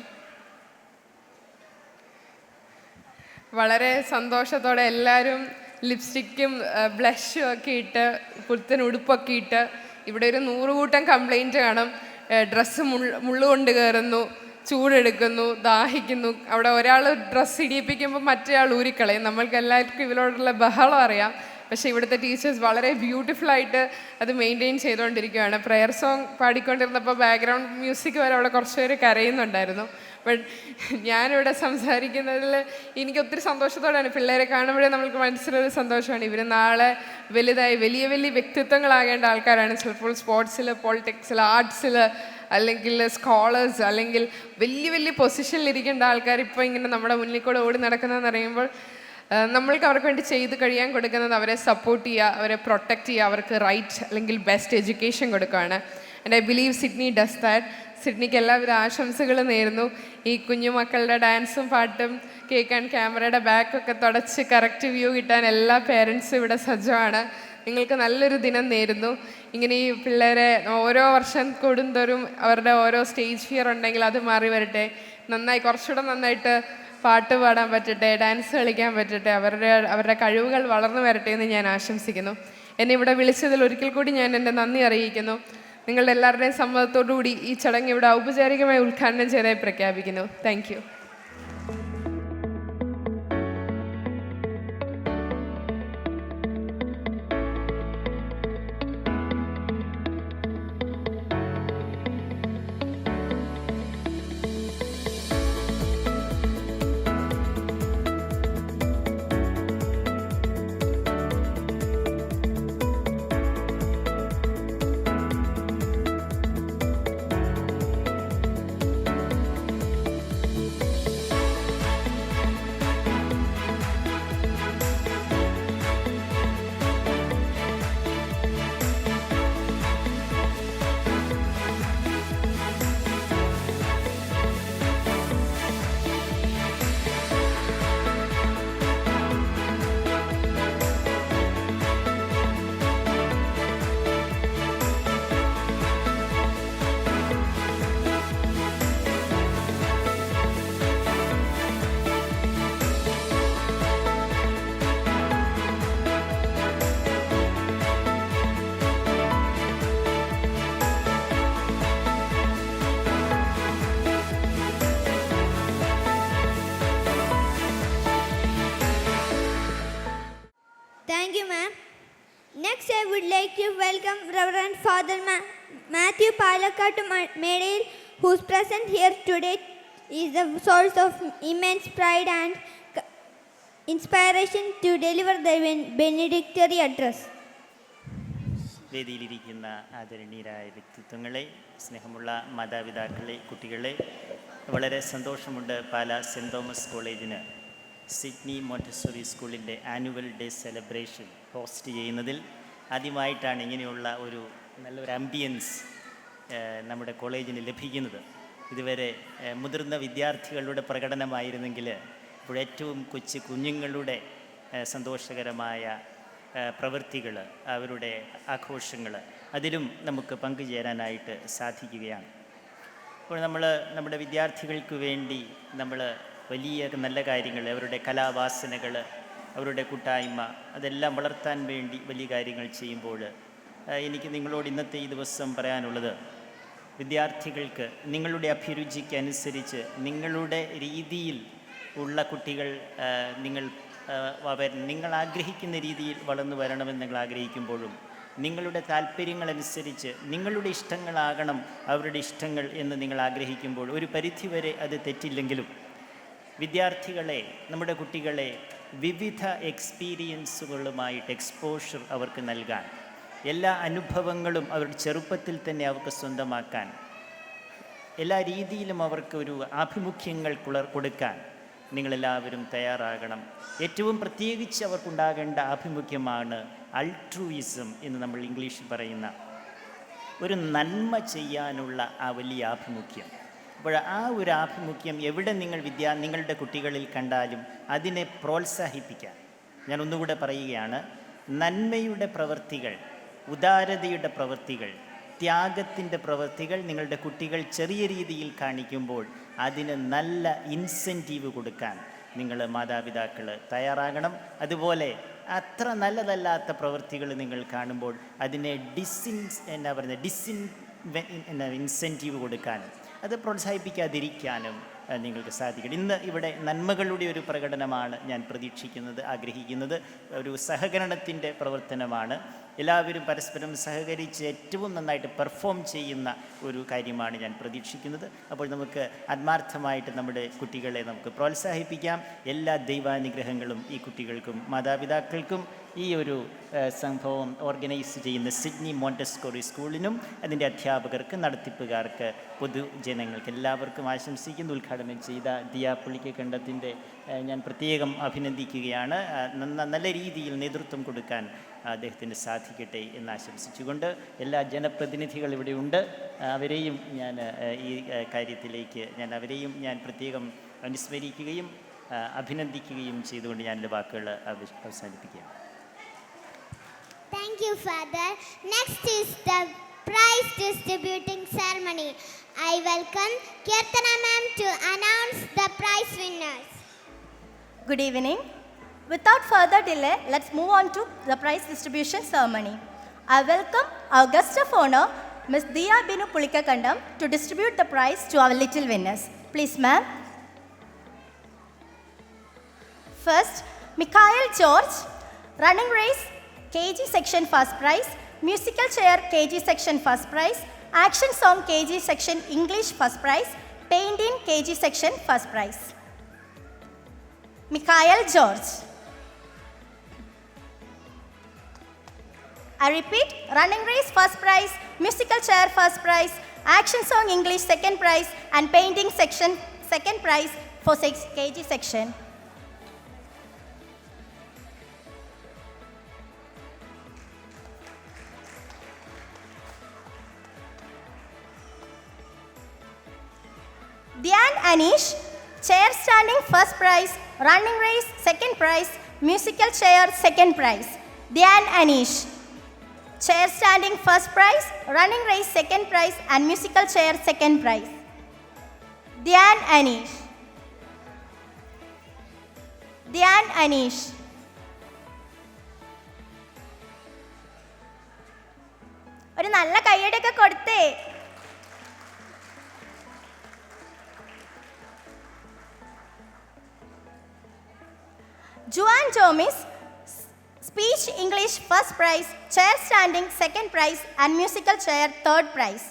വളരെ സന്തോഷത്തോടെ എല്ലാവരും ലിപ്സ്റ്റിക്കും ബ്ലഷും ഒക്കെ ഇട്ട് പുത്തൻ ഉടുപ്പൊക്കെ ഇട്ട്, ഇവിടെ ഒരു 100 കൂട്ടം കംപ്ലൈൻറ്റ് കാണും. ഡ്രസ്സ് മുള്ളുകൊണ്ട് കയറുന്നു, ചൂടെടുക്കുന്നു, ദാഹിക്കുന്നു. അവിടെ ഒരാൾ ഡ്രസ്സ് ഇടിയിപ്പിക്കുമ്പോൾ മറ്റേയാൾ ഊരിക്കളയും. നമ്മൾക്ക് എല്ലാവർക്കും ഇവരോടുള്ള ബഹളം അറിയാം. പക്ഷേ ഇവിടുത്തെ ടീച്ചേഴ്സ് വളരെ ബ്യൂട്ടിഫുള്ളായിട്ട് അത് മെയിൻറ്റെയിൻ ചെയ്തുകൊണ്ടിരിക്കുകയാണ്. പ്രെയർ സോങ് പാടിക്കൊണ്ടിരുന്നപ്പോൾ ബാക്ക്ഗ്രൗണ്ട് മ്യൂസിക് വരെ അവിടെ കുറച്ച് പേര് കരയുന്നുണ്ടായിരുന്നു. ബട്ട് ഞാനിവിടെ സംസാരിക്കുന്നതിൽ എനിക്ക് ഒത്തിരി സന്തോഷത്തോടെയാണ്. പിള്ളേരെ കാണുമ്പോഴേ നമ്മൾക്ക് മനസ്സിലൊരു സന്തോഷമാണ്. ഇവർ നാളെ വലുതായി വലിയ വലിയ വ്യക്തിത്വങ്ങളാകേണ്ട ആൾക്കാരാണ്. ചിലപ്പോൾ സ്പോർട്സിൽ, പൊളിറ്റിക്സിൽ, ആർട്സിൽ, അല്ലെങ്കിൽ സ്കോളേഴ്സ്, അല്ലെങ്കിൽ വലിയ വലിയ പൊസിഷനിലിരിക്കേണ്ട ആൾക്കാർ ഇപ്പോൾ ഇങ്ങനെ നമ്മുടെ മുന്നിൽ കൂടെ ഓടി നടക്കുന്നതെന്ന് അറിയുമ്പോൾ നമ്മൾക്ക് അവർക്ക് വേണ്ടി ചെയ്ത് കഴിയാൻ കൊടുക്കുന്നത് അവരെ സപ്പോർട്ട് ചെയ്യുക, അവരെ പ്രൊട്ടക്റ്റ് ചെയ്യുക, അവർക്ക് റൈറ്റ് അല്ലെങ്കിൽ ബെസ്റ്റ് എഡ്യൂക്കേഷൻ കൊടുക്കുകയാണ്. And I believe Sydney does that. സിഡ്നിക്ക് എല്ലാവിധ ആശംസകളും നേരുന്നു. ഈ കുഞ്ഞുമക്കളുടെ ഡാൻസും പാട്ടും കേൾക്കാൻ, ക്യാമറയുടെ ബാക്കൊക്കെ തുടച്ച് കറക്റ്റ് വ്യൂ കിട്ടാൻ എല്ലാ പേരൻസും ഇവിടെ സജ്ജമാണ്. നിങ്ങൾക്ക് നല്ലൊരു ദിനം നേരുന്നു. ഇങ്ങനെ ഈ പിള്ളേരെ ഓരോ വർഷം കൂടുന്തോറും അവരുടെ ഓരോ സ്റ്റേജ് ഫിയർ ഉണ്ടെങ്കിൽ അത് മാറി വരട്ടെ. കുറച്ചുകൂടെ നന്നായിട്ട് പാട്ട് പാടാൻ പറ്റട്ടെ, ഡാൻസ് കളിക്കാൻ പറ്റട്ടെ, അവരുടെ കഴിവുകൾ വളർന്നു വരട്ടെ എന്ന് ഞാൻ ആശംസിക്കുന്നു. എന്നെ ഇവിടെ വിളിച്ചതിൽ ഒരിക്കൽ കൂടി ഞാൻ എൻ്റെ നന്ദി അറിയിക്കുന്നു. നിങ്ങളുടെ എല്ലാവരുടെയും സമ്മതത്തോടു കൂടി ഈ ചടങ്ങ് ഇവിടെ ഔപചാരികമായി ഉദ്ഘാടനം ചെയ്തതായി പ്രഖ്യാപിക്കുന്നു. Thank you. Thank you, ma'am. Next, I would like to welcome Reverend Father Matthew Palakattu Medil, whose presence here today is the source of immense pride and inspiration to deliver the benedictory address. വേദിയിലിരിക്കുന്ന ആദരണീയരായ വ്യക്തിത്വങ്ങളെ, സ്നേഹമുള്ള മാതാപിതാക്കളെ, കുട്ടികളെ, വളരെ സന്തോഷമുണ്ട് പാലാ സെൻറ് തോമസ് കോളേജിന് സിഡ്നി മോntessori സ്കൂളിൻ്റെ ആനുവൽ ഡേ സെലിബ്രേഷൻ ഹോസ്റ്റ് ചെയ്യുന്നതിൽ. ആദ്യമായിട്ടാണ് ഇങ്ങനെയുള്ള ഒരു നല്ലൊരു ആംബിയൻസ് നമ്മുടെ കോളേജിന് ലഭിക്കുന്നത്. ഇതുവരെ മുതിർന്ന വിദ്യാർത്ഥികളുടെ പ്രകടനമായിരുന്നെങ്കിൽ ഇപ്പോൾ ഏറ്റവും കുഞ്ഞുങ്ങളുടെ സന്തോഷകരമായ പ്രവൃത്തികൾ, അവരുടെ ആഘോഷങ്ങൾ, അതിലും നമുക്ക് പങ്കുചേരാനായിട്ട് സാധിക്കുകയാണ്. അപ്പോൾ നമ്മുടെ വിദ്യാർത്ഥികൾക്ക് വേണ്ടി നമ്മൾ വലിയ നല്ല കാര്യങ്ങൾ, അവരുടെ കലാവാസനകൾ, അവരുടെ കൂട്ടായ്മ, അതെല്ലാം വളർത്താൻ വേണ്ടി വലിയ കാര്യങ്ങൾ ചെയ്യുമ്പോൾ എനിക്ക് നിങ്ങളോട് ഇന്നത്തെ ഈ ദിവസം പറയാനുള്ളത്, വിദ്യാർത്ഥികൾക്ക് നിങ്ങളുടെ അഭിരുചിക്കനുസരിച്ച് നിങ്ങളുടെ രീതിയിൽ ഉള്ള കുട്ടികൾ നിങ്ങൾ ആഗ്രഹിക്കുന്ന രീതിയിൽ വളർന്നു വരണമെന്ന് നിങ്ങൾ ആഗ്രഹിക്കുമ്പോഴും നിങ്ങളുടെ താല്പര്യങ്ങളനുസരിച്ച് നിങ്ങളുടെ ഇഷ്ടങ്ങളാകണം അവരുടെ ഇഷ്ടങ്ങൾ എന്ന് നിങ്ങൾ ആഗ്രഹിക്കുമ്പോൾ ഒരു പരിധിവരെ അത് തെറ്റില്ലെങ്കിലും വിദ്യാർത്ഥികളെ, നമ്മുടെ കുട്ടികളെ വിവിധ എക്സ്പീരിയൻസുകളുമായിട്ട് എക്സ്പോഷർ അവർക്ക് നൽകാൻ, എല്ലാ അനുഭവങ്ങളും അവരുടെ ചെറുപ്പത്തിൽ തന്നെ അവർക്ക് സ്വന്തമാക്കാൻ, എല്ലാ രീതിയിലും അവർക്ക് ഒരു ആഭിമുഖ്യങ്ങൾ കൊടുക്കാൻ നിങ്ങളെല്ലാവരും തയ്യാറാകണം. ഏറ്റവും പ്രത്യേകിച്ച് അവർക്കുണ്ടാകേണ്ട ആഭിമുഖ്യമാണ് അൾട്രൂയിസം എന്ന് നമ്മൾ ഇംഗ്ലീഷിൽ പറയുന്ന ഒരു നന്മ ചെയ്യാനുള്ള ആ വലിയ ആഭിമുഖ്യം. അപ്പോൾ ആ ഒരു ആഭിമുഖ്യം എവിടെ നിങ്ങളുടെ കുട്ടികളിൽ കണ്ടാലും അതിനെ പ്രോത്സാഹിപ്പിക്കാൻ ഞാൻ ഒന്നുകൂടെ പറയുകയാണ്. നന്മയുടെ പ്രവൃത്തികൾ, ഉദാരതയുടെ പ്രവൃത്തികൾ, ത്യാഗത്തിൻ്റെ പ്രവൃത്തികൾ നിങ്ങളുടെ കുട്ടികൾ ചെറിയ രീതിയിൽ കാണിക്കുമ്പോൾ അതിന് നല്ല ഇൻസെൻറ്റീവ് കൊടുക്കാൻ നിങ്ങൾ മാതാപിതാക്കൾ തയ്യാറാകണം. അതുപോലെ അത്ര നല്ലതല്ലാത്ത പ്രവൃത്തികൾ നിങ്ങൾ കാണുമ്പോൾ അതിനെ ഇൻസെൻറ്റീവ് കൊടുക്കാനും അത് പ്രോത്സാഹിപ്പിക്കാതിരിക്കാനും നിങ്ങൾക്ക് സാധിക്കണം. ഇന്ന് ഇവിടെ നന്മകളുടെ ഒരു പ്രകടനമാണ് ഞാൻ പ്രതീക്ഷിക്കുന്നത്, ആഗ്രഹിക്കുന്നത്. ഒരു സഹകരണത്തിൻ്റെ പ്രവർത്തനമാണ്. എല്ലാവരും പരസ്പരം സഹകരിച്ച് ഏറ്റവും നന്നായിട്ട് പെർഫോം ചെയ്യുന്ന ഒരു കാര്യമാണ് ഞാൻ പ്രതീക്ഷിക്കുന്നത്. അപ്പോൾ നമുക്ക് ആത്മാർത്ഥമായിട്ട് നമ്മുടെ കുട്ടികളെ നമുക്ക് പ്രോത്സാഹിപ്പിക്കാം. എല്ലാ ദൈവാനുഗ്രഹങ്ങളും ഈ കുട്ടികൾക്കും മാതാപിതാക്കൾക്കും ഈ ഒരു സംഭവം ഓർഗനൈസ് ചെയ്യുന്ന സിഡ്നി മോണ്ടെസ്കോറി സ്കൂളിനും അതിൻ്റെ അധ്യാപകർക്ക്, നടത്തിപ്പുകാർക്ക്, പൊതുജനങ്ങൾക്ക് എല്ലാവർക്കും ആശംസിക്കുന്നു. ഉദ്ഘാടനം ചെയ്ത ദിയ പുളിക്കക്കണ്ടത്തിൻ്റെ ഞാൻ പ്രത്യേകം അഭിനന്ദിക്കുകയാണ്. നല്ല രീതിയിൽ നേതൃത്വം കൊടുക്കാൻ അദ്ദേഹത്തിന് സാധിക്കട്ടെ എന്ന് ആശംസിച്ചുകൊണ്ട് എല്ലാ ജനപ്രതിനിധികൾ ഇവിടെയുണ്ട്. അവരെയും ഞാൻ ഈ കാര്യത്തിലേക്ക് ഞാൻ പ്രത്യേകം അനുസ്മരിക്കുകയും അഭിനന്ദിക്കുകയും ചെയ്തുകൊണ്ട് ഞാൻ എൻ്റെ വാക്കുകൾ അവസാനിപ്പിക്കുകയാണ്. Thank you, Father. Next is the prize distributing ceremony. I welcome Kirtana ma'am to announce the prize winners. Good evening. Without further delay, let's move on to the prize distribution ceremony. I welcome our guest of honor, Ms. Diya Binu Pulikakandam, to distribute the prize to our little winners. Please, ma'am. First, Mikhail George, running race, KG section first prize, musical chair KG section first prize, action song KG section English first prize, painting KG section first prize. Mikhail George. I repeat, running race first prize, musical chair first prize, action song English second prize, and painting section second prize for 6 KG section. Dhyan Anish, chair standing first prize, running race second prize, musical chair second prize. Dhyan Anish, chair standing first prize, running race second prize, and musical chair second prize. Dhyan Anish. Dhyan Anish. ഒരു നല്ല കൈയടിയൊക്കെ കൊടുത്തേ. Juan Jomis, speech English first prize, chair standing second prize, and musical chair third prize.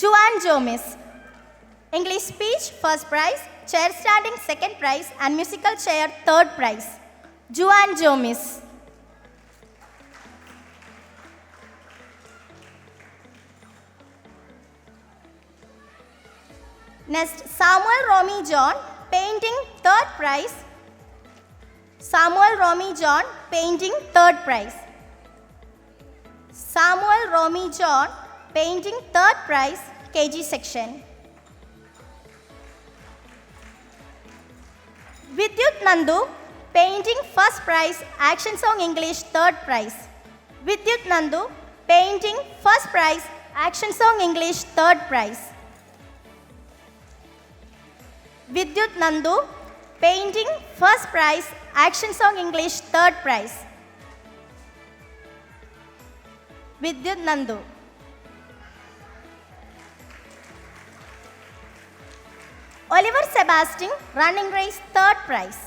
Juan Jomis, English speech first prize, chair standing second prize, and musical chair third prize. Juan Jomis. Next, Samuel Romy John, painting third prize. Samuel Romy John, painting third prize. Samuel Romy John, painting third prize, KG section. Vidyut Nandu, painting first prize, action song English third prize. Vidyut Nandu, painting first prize, action song English third prize. Vidyut Nandu, painting first prize, action song English third prize. Vidyut Nandu. Oliver Sebastian, running race, 3rd prize.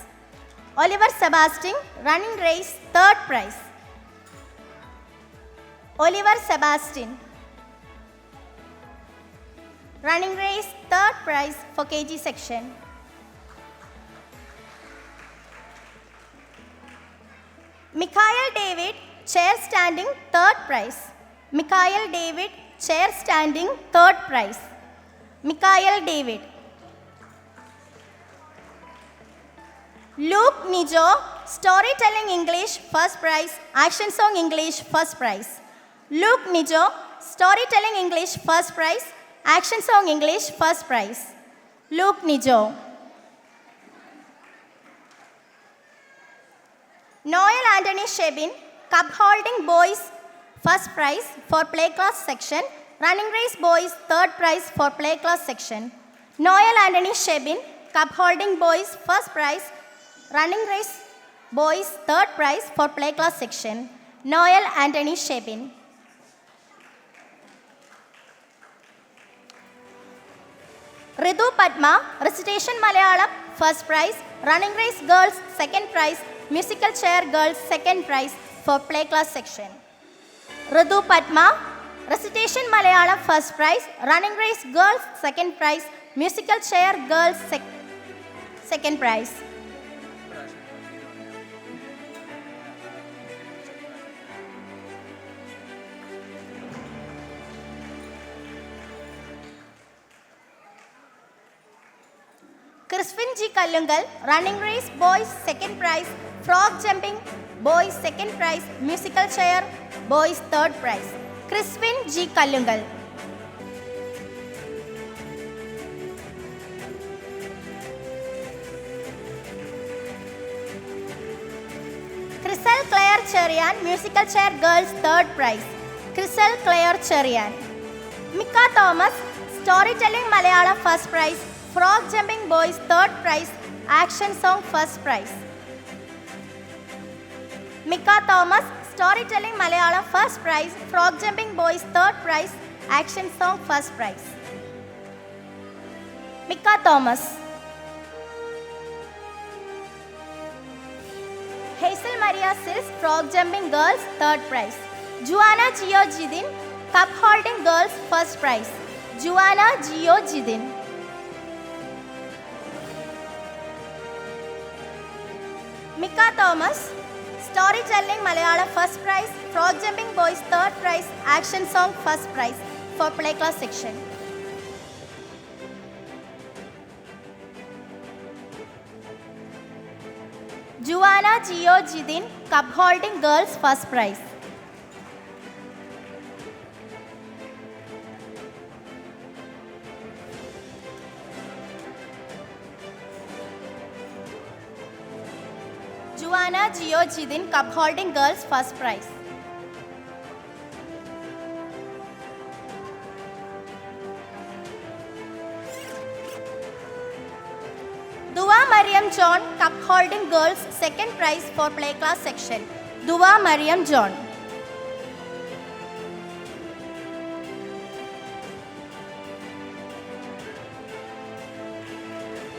Oliver Sebastian, running race, 3rd prize. Oliver Sebastian, running race, 3rd prize for KG section. Mikhail David, chair standing, 3rd prize. Mikhail David, chair standing, 3rd prize. Mikhail David. Luke Nijo, storytelling English, 1st prize. Action song English, 1st prize. Luke Nijo, storytelling English, 1st prize. Action song English, 1st prize. Luke Nijo. Noel Anthony Shebin, cup holding boys, 1st prize for play class section. Running race boys, 3rd prize for play class section. Noel Anthony Shebin, cup holding boys, 1st prize. Running race boys, 3rd prize for play class section. Noel Anthony Shebin. Ritu Padma, recitation Malayalam, 1st prize. Running race girls, 2nd prize. Musical chair girls, 2nd prize for play class section. Ritu Padma, recitation Malayalam, 1st prize. Running race girls, 2nd prize. Musical chair girls, 2nd prize. Crispin G. Kallungal, running race boys, 2nd prize. Frog jumping boys, 2nd prize. Musical chair boys, 3rd prize. Crispin G. Kallungal. Crystal Claire Cherian, musical chair girls, 3rd prize. Crystal Claire Cherian. Mika Thomas, storytelling Malayalam, 1st prize. Frog jumping boys, 3rd prize. Action song, 1st prize. Mika Thomas, storytelling Malayalam, 1st prize. Frog jumping boys, 3rd prize. Action song, 1st prize. Mika Thomas. Hazel Maria Sills, frog jumping girls, 3rd prize. Juana Gio Jidin, cup holding girls, 1st prize. Juana Gio Jidin. Mika Thomas, storytelling Malayalam, 1st prize. Frog jumping boys, 3rd prize. Action song, 1st prize for play class section. Juana Gio Jidin, cup holding girls, 1st prize. Juana Gio Jidin, cup holding girls, 1st prize. Dua Mariam John, cup holding girls, 2nd prize for play class section. Dua Mariam John.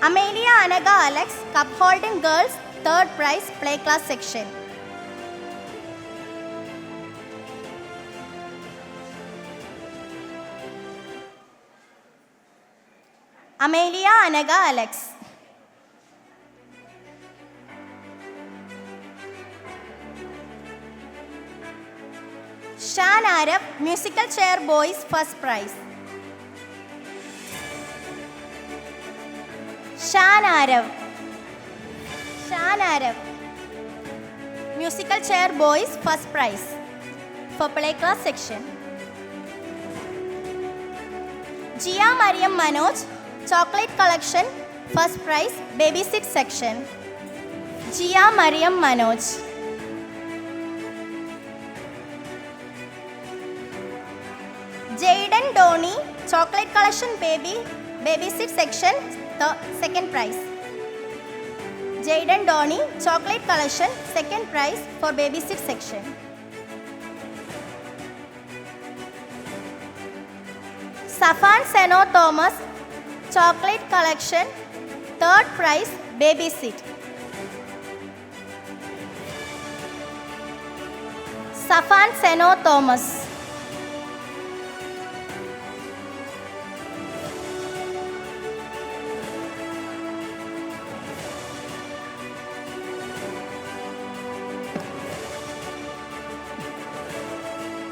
Amelia Anaga Alex, cup holding girls, 3rd prize, play class section. Amelia Anaga Alex. Shan Arab, musical chair boys, 1st prize. Shan Arab. Shan Arab, musical chair boys, 1st prize for play class section. Gia Mariam Manoj, chocolate collection, 1st prize, baby sit section. Gia Mariam Manoj. Jaden Dhoni, chocolate collection baby sit section, 2nd prize. Jaden Dhoni, chocolate collection, 2nd prize for baby sit section. Safan Seno Thomas, chocolate collection, third prize, baby seat. Safan Seno Thomas.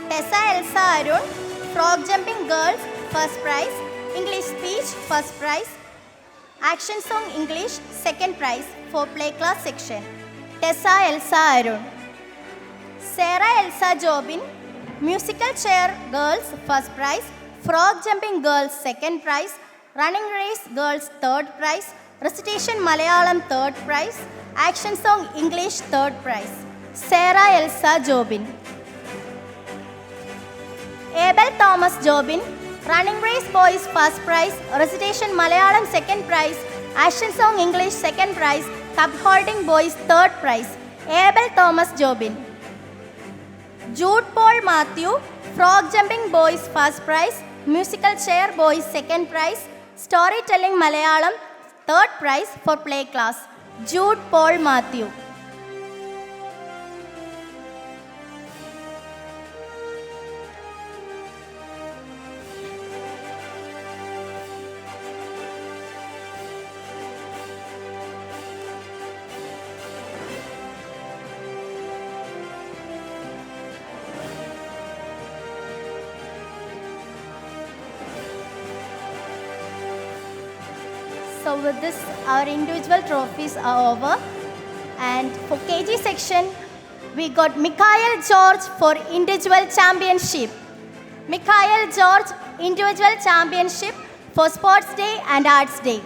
Tessa Elsa Arun, frog jumping girls, first prize. English speech, first prize. Action song English, second prize for play class section. Tessa Elsa Arun. Sarah Elsa Jobin, musical chair girls, first prize. Frog jumping girls, second prize. Running race girls, third prize. Recitation Malayalam, third prize. Action song English, third prize. Sarah Elsa Jobin. Abel Thomas Jobin, running race boys, first prize. Recitation Malayalam, second prize. Action song English, second prize. Cup holding boys, third prize. Abel Thomas Jobin. Jude Paul Matthew, frog jumping boys, first prize. Musical chair boys, second prize. Storytelling Malayalam, third prize for play class. Jude Paul Matthew. So with this, our individual trophies are over. And for KG section, we got Mikhail George for individual championship. Mikhail George, individual championship for Sports Day and Arts Day.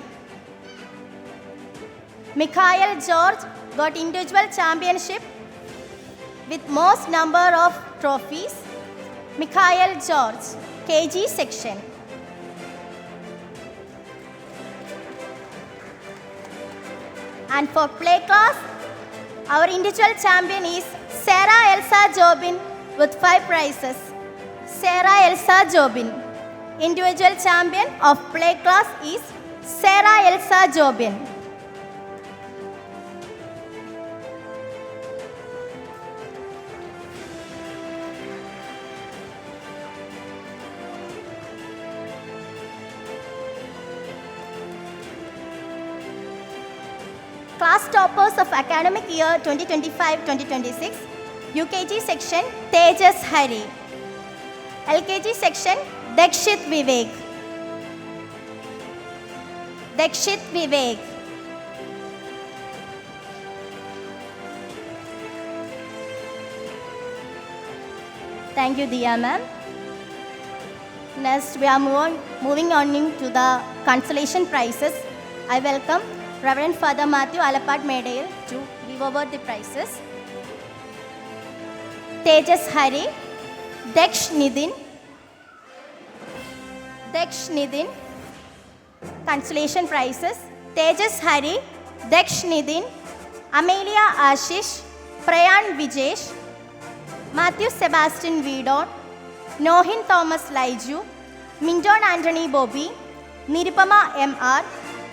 Mikhail George got individual championship with most number of trophies. Mikhail George, KG section. And for play class, our individual champion is Sarah Elsa Jobin with 5 prizes. Sarah Elsa Jobin. Individual champion of play class is Sarah Elsa Jobin. Class toppers of academic year 2025-2026, UKG section Tejas Hari, LKG section Dakshit Vivek. Dakshit Vivek. Thank you, Diya ma'am. Next, we are moving on to the consolation prizes. I welcome Reverend Father Matthew Alapat Medale to give over the prizes. Tejas Hari, Daksh Nidin. Daksh Nidin. Consolation prizes. Tejas Hari, Daksh Nidin, Amelia Ashish, Prayan Vijesh, Matthew Sebastian Vidon, Nohin Thomas Laiju, Minton Anthony Bobby, Nirupama M.R.,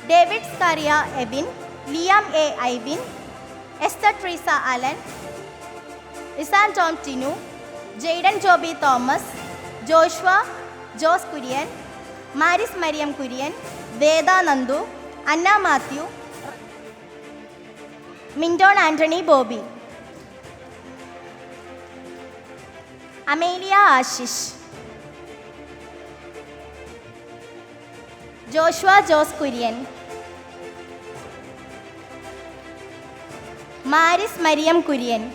David Scaria Ebin, Liam A. Ivan, Esther Teresa Allen, Isan Tom Tinu, Jaden Joby Thomas, Joshua Jos Kurian, Maris Mariam Kurian, Veda Nandu, Anna Matthew, Minton Anthony Bobby, Amelia Ashish, Joshua Jos Kurian, Maris Mariam Kurian,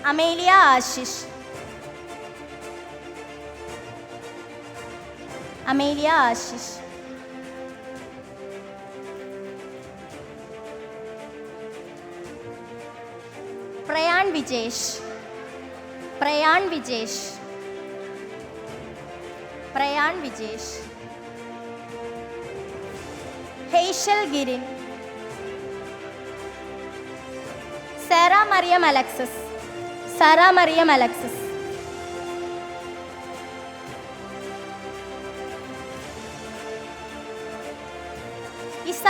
Amelia Ashish, Amelia Ashish, Prayan Vijesh, Prayan Vijesh, Prayan Vijesh, Hazel Girin, Sarah Mariam Alexis, Sarah Mariam Alexis,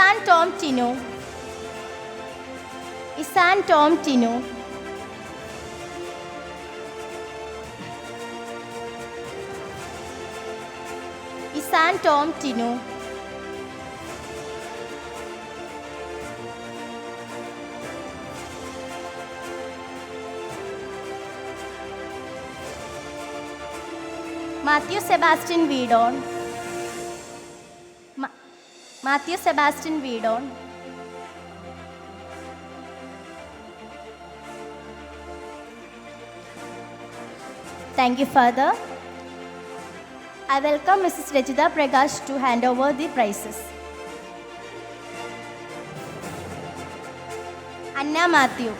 Isan Tom Tinu. Isan Tom Tinu. Isan Tom Tinu. Matthew Sebastian Vidon. Matthew Sebastian Vidon. Thank you, Father. I welcome Mrs. Rajita Prakash to hand over the prizes. Anna Matthew.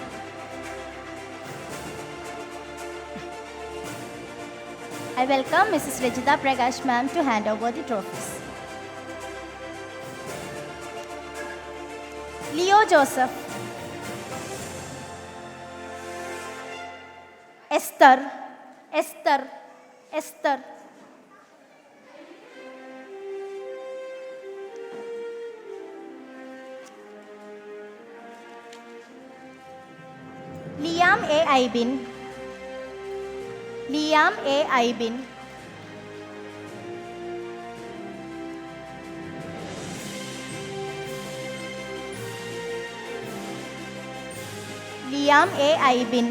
I welcome Mrs. Rajita Prakash ma'am to hand over the trophies. Leo Joseph. Esther. Esther. Esther. Liam A. Aibin. Liam A. Aibin. Liam A. Aibin.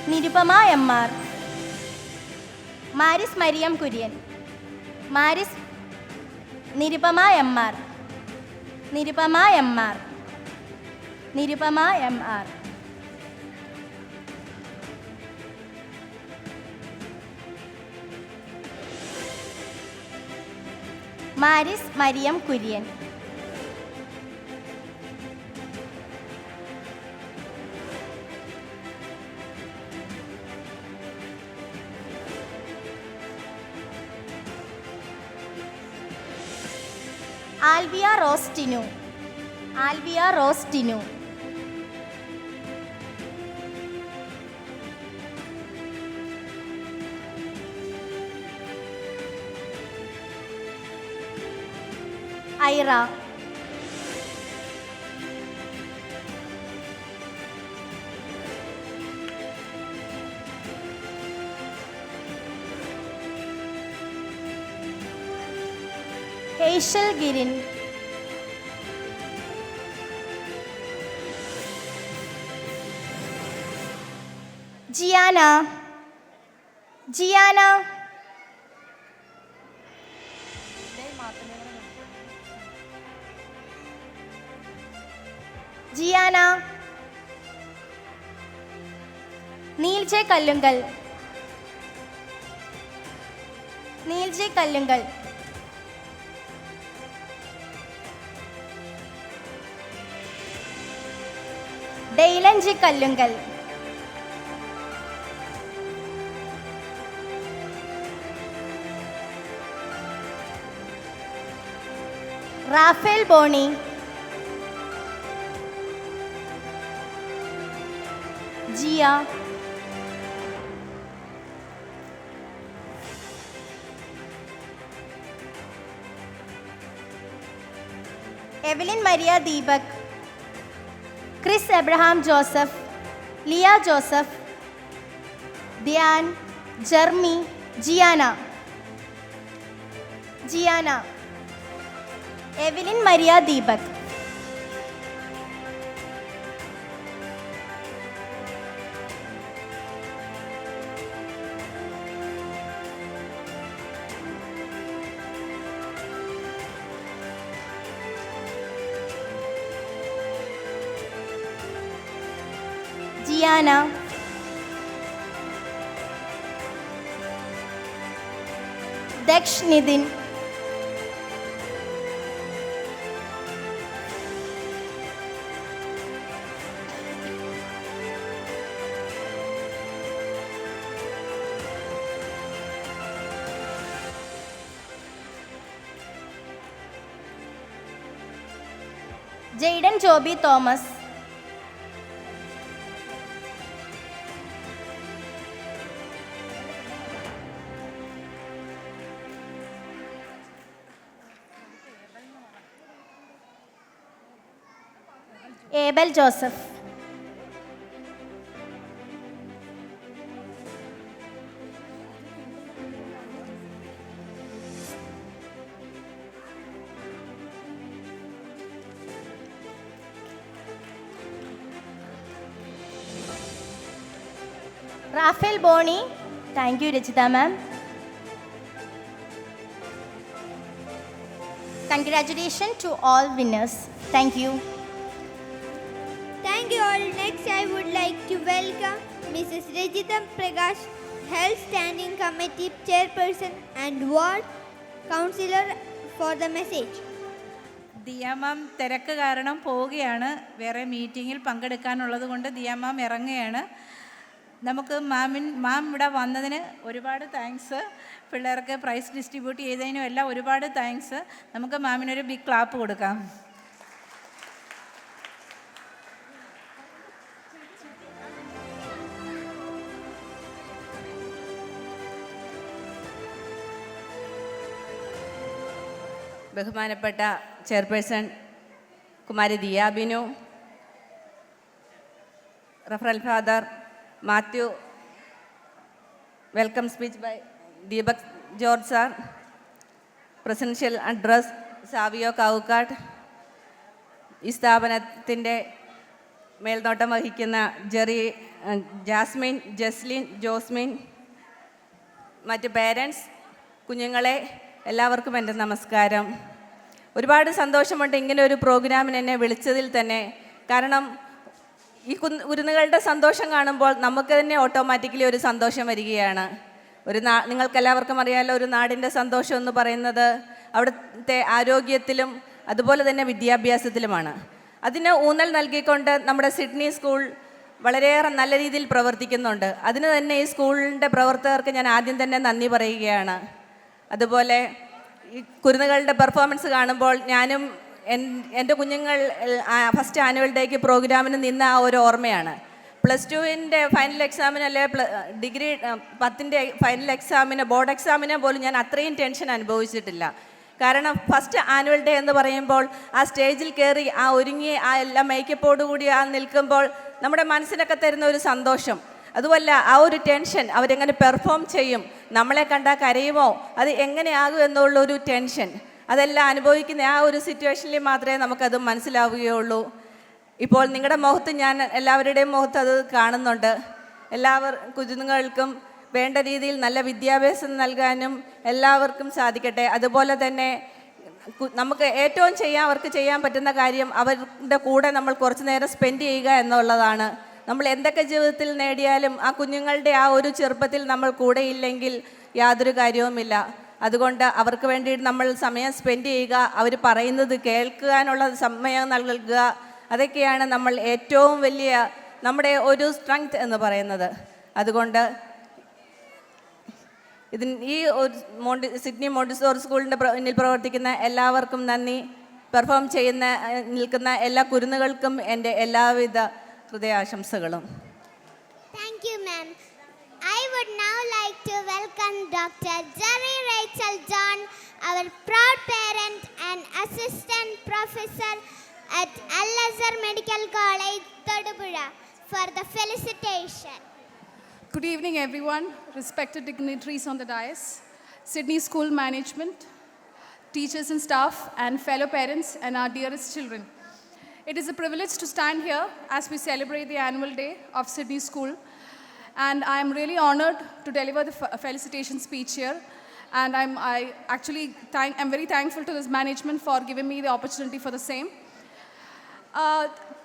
Nirupama M.R. Maris Mariam Kurian. Maris Nirupama M.R. Nirupama M.R. Nirupama M.R. Maris Mariam Kurian. Alvia Rostinu. Alvia Rostinu. Ira. Hazel Girin. Gianna. Gianna. Gianna. Neil J. Kallungal. Neil J. Kallungal. Dailan J. Kallungal. Rafael Boni. Gia. Evelyn Maria Deepak. Chris Abraham Joseph. Leah Joseph. Diane. Jeremy. Gianna. Gianna. Evelyn Maria Deepak. Gianna. Daksh Nidin. Jaden Joby Thomas. Abel Joseph. Raphael Boni. Thank you, Rachita ma'am. Congratulations to all winners. Thank you. Thank you all. Next, I would like to welcome Mrs. Rajita Prakash, Health Standing Committee Chairperson and Ward Councillor for the message. Diya മാം തിരക്ക് കാരണം പോവുകയാണ്. വേറെ മീറ്റിങ്ങിൽ പങ്കെടുക്കാനുള്ളത് കൊണ്ട് ദിയ മാം ഇറങ്ങുകയാണ്. നമുക്ക് മാം ഇവിടെ വന്നതിന് ഒരുപാട് താങ്ക്സ്. പിള്ളേർക്ക് പ്രൈസ് ഡിസ്ട്രിബ്യൂട്ട് ചെയ്തതിനും എല്ലാം ഒരുപാട് താങ്ക്സ്. നമുക്ക് മാമിനൊരു ബിഗ് ക്ലാപ്പ് കൊടുക്കാം. ബഹുമാനപ്പെട്ട chairperson Kumari Diya Binu, referral father Mathew, welcome speech by Deepak George sir, presidential address Savio Kavukkad, ഈ സ്ഥാപനത്തിൻ്റെ മേൽനോട്ടം വഹിക്കുന്ന ജാസ്മിൻ, ജസ്ലിൻ, ജോസ്മിൻ, മറ്റ് പേരൻസ്, കുഞ്ഞുങ്ങളെ എല്ലാവർക്കും എൻ്റെ നമസ്കാരം. ഒരുപാട് സന്തോഷമുണ്ട് ഇങ്ങനെ ഒരു പ്രോഗ്രാമിന് എന്നെ വിളിച്ചതിൽ തന്നെ. കാരണം ഈ കുരുന്നുകളുടെ സന്തോഷം കാണുമ്പോൾ നമുക്ക് തന്നെ ഓട്ടോമാറ്റിക്കലി ഒരു സന്തോഷം വരികയാണ്. നിങ്ങൾക്കെല്ലാവർക്കും അറിയാമല്ലോ, ഒരു നാടിൻ്റെ സന്തോഷം എന്ന് പറയുന്നത് അവിടുത്തെ ആരോഗ്യത്തിലും അതുപോലെ തന്നെ വിദ്യാഭ്യാസത്തിലുമാണ്. അതിന് ഊന്നൽ നൽകിക്കൊണ്ട് നമ്മുടെ സിഡ്നി സ്കൂൾ വളരെയേറെ നല്ല രീതിയിൽ പ്രവർത്തിക്കുന്നുണ്ട്. അതിന് തന്നെ ഈ സ്കൂളിൻ്റെ പ്രവർത്തകർക്ക് ഞാൻ ആദ്യം തന്നെ നന്ദി പറയുകയാണ്. അതുപോലെ ഈ കുരുന്നുകളുടെ പെർഫോമൻസ് കാണുമ്പോൾ ഞാനും എൻ്റെ കുഞ്ഞുങ്ങൾ ഫസ്റ്റ് ആനുവൽ ഡേക്ക് പ്രോഗ്രാമിന് നിന്ന ആ ഒരു ഓർമ്മയാണ്. +2 ഫൈനൽ എക്സാമിന് അല്ലെ ഡിഗ്രി 10 ഫൈനൽ എക്സാമിന്, ബോർഡ് എക്സാമിന് പോലും ഞാൻ അത്രയും ടെൻഷൻ അനുഭവിച്ചിട്ടില്ല. കാരണം ഫസ്റ്റ് ആനുവൽ ഡേ എന്ന് പറയുമ്പോൾ ആ സ്റ്റേജിൽ കയറി ആ ഒരുങ്ങി ആ എല്ലാ മേക്കപ്പോടുകൂടി ആ നിൽക്കുമ്പോൾ നമ്മുടെ മനസ്സിനൊക്കെ തരുന്ന ഒരു സന്തോഷം, അതുമല്ല ആ ഒരു ടെൻഷൻ, അവരെങ്ങനെ പെർഫോം ചെയ്യും, നമ്മളെ കണ്ടാൽ കരയുമോ, അത് എങ്ങനെയാകും എന്നുള്ളൊരു ടെൻഷൻ, അതെല്ലാം അനുഭവിക്കുന്ന ആ ഒരു സിറ്റുവേഷനിൽ മാത്രമേ നമുക്കത് മനസ്സിലാവുകയുള്ളൂ. ഇപ്പോൾ നിങ്ങളുടെ മുഖത്ത്, ഞാൻ എല്ലാവരുടെയും മുഖത്ത് അത് കാണുന്നുണ്ട്. കുഞ്ഞുങ്ങൾക്കും വേണ്ട രീതിയിൽ നല്ല വിദ്യാഭ്യാസം നൽകാനും എല്ലാവർക്കും സാധിക്കട്ടെ. അതുപോലെ തന്നെ നമുക്ക് ഏറ്റവും അവർക്ക് ചെയ്യാൻ പറ്റുന്ന കാര്യം അവരുടെ കൂടെ നമ്മൾ കുറച്ച് നേരം സ്പെൻഡ് ചെയ്യുക എന്നുള്ളതാണ്. നമ്മൾ എന്തൊക്കെ ജീവിതത്തിൽ നേടിയാലും ആ കുഞ്ഞുങ്ങളുടെ ആ ഒരു ചെറുപ്പത്തിൽ നമ്മൾ കൂടെ ഇല്ലെങ്കിൽ യാതൊരു കാര്യവുമില്ല. അതുകൊണ്ട് അവർക്ക് വേണ്ടി നമ്മൾ സമയം സ്പെൻഡ് ചെയ്യുക, അവർ പറയുന്നത് കേൾക്കാനുള്ള സമയം നൽകുക, അതൊക്കെയാണ് നമ്മൾ ഏറ്റവും വലിയ നമ്മുടെ ഒരു സ്ട്രെങ്ത് എന്ന് പറയുന്നത്. അതുകൊണ്ട് ഈ സിഡ്നി മോണ്ടിസോറി സ്കൂളിൻ്റെ മുന്നിൽ പ്രവർത്തിക്കുന്ന എല്ലാവർക്കും നന്ദി. പെർഫോം നിൽക്കുന്ന എല്ലാ കുരുന്നുകൾക്കും എൻ്റെ എല്ലാവിധ ഹൃദയാശംസകളും. Thank you, ma'am. I would now like to welcome Dr. Jerry Rachel John, our proud parent and assistant professor at Al-Azhar Medical College, Todupuzha, for the felicitation. Good evening, everyone, respected dignitaries on the dais, Sydney School management, teachers and staff, and fellow parents and our dearest children. It is a privilege to stand here as we celebrate the annual day of Sydney School, and I am really honored to deliver the felicitation speech here. And I'm very thankful to this management for giving me the opportunity for the same.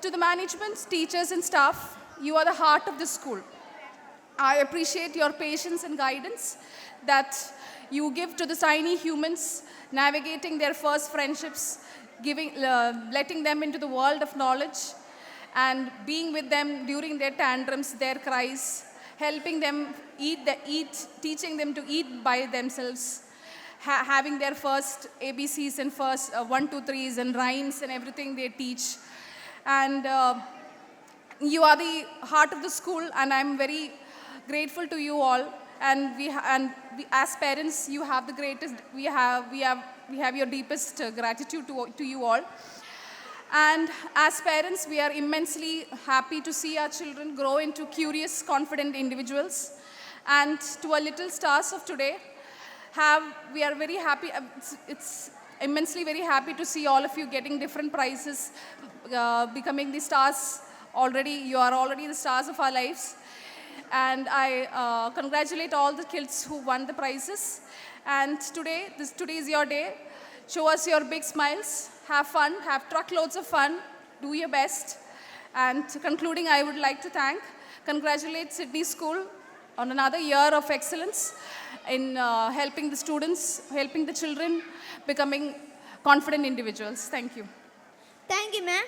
To the management, teachers, and staff, you are the heart of this school. I appreciate your patience and guidance that you give to the tiny humans, navigating their first friendships, letting them into the world of knowledge, and being with them during their tantrums, their cries, helping them eat, teaching them to eat by themselves, having their first ABCs and first 1, 2, 3s and rhymes and everything they teach. And you are the heart of the school, and I'm very grateful to you all. And we as parents, you have the greatest. We have your deepest gratitude to you all. And as parents, we are immensely happy to see our children grow into curious, confident individuals. And to our little stars of today, we are very happy. It's immensely very happy to see all of you getting different prizes, becoming the stars already. You are already the stars of our lives. And I congratulate all the kids who won the prizes. And today is your day. Show us your big smiles. Have fun. Have truckloads of fun. Do your best. And concluding, I would like to congratulate Sydney School on another year of excellence in helping the students, helping the children, becoming confident individuals. Thank you. Thank you, ma'am.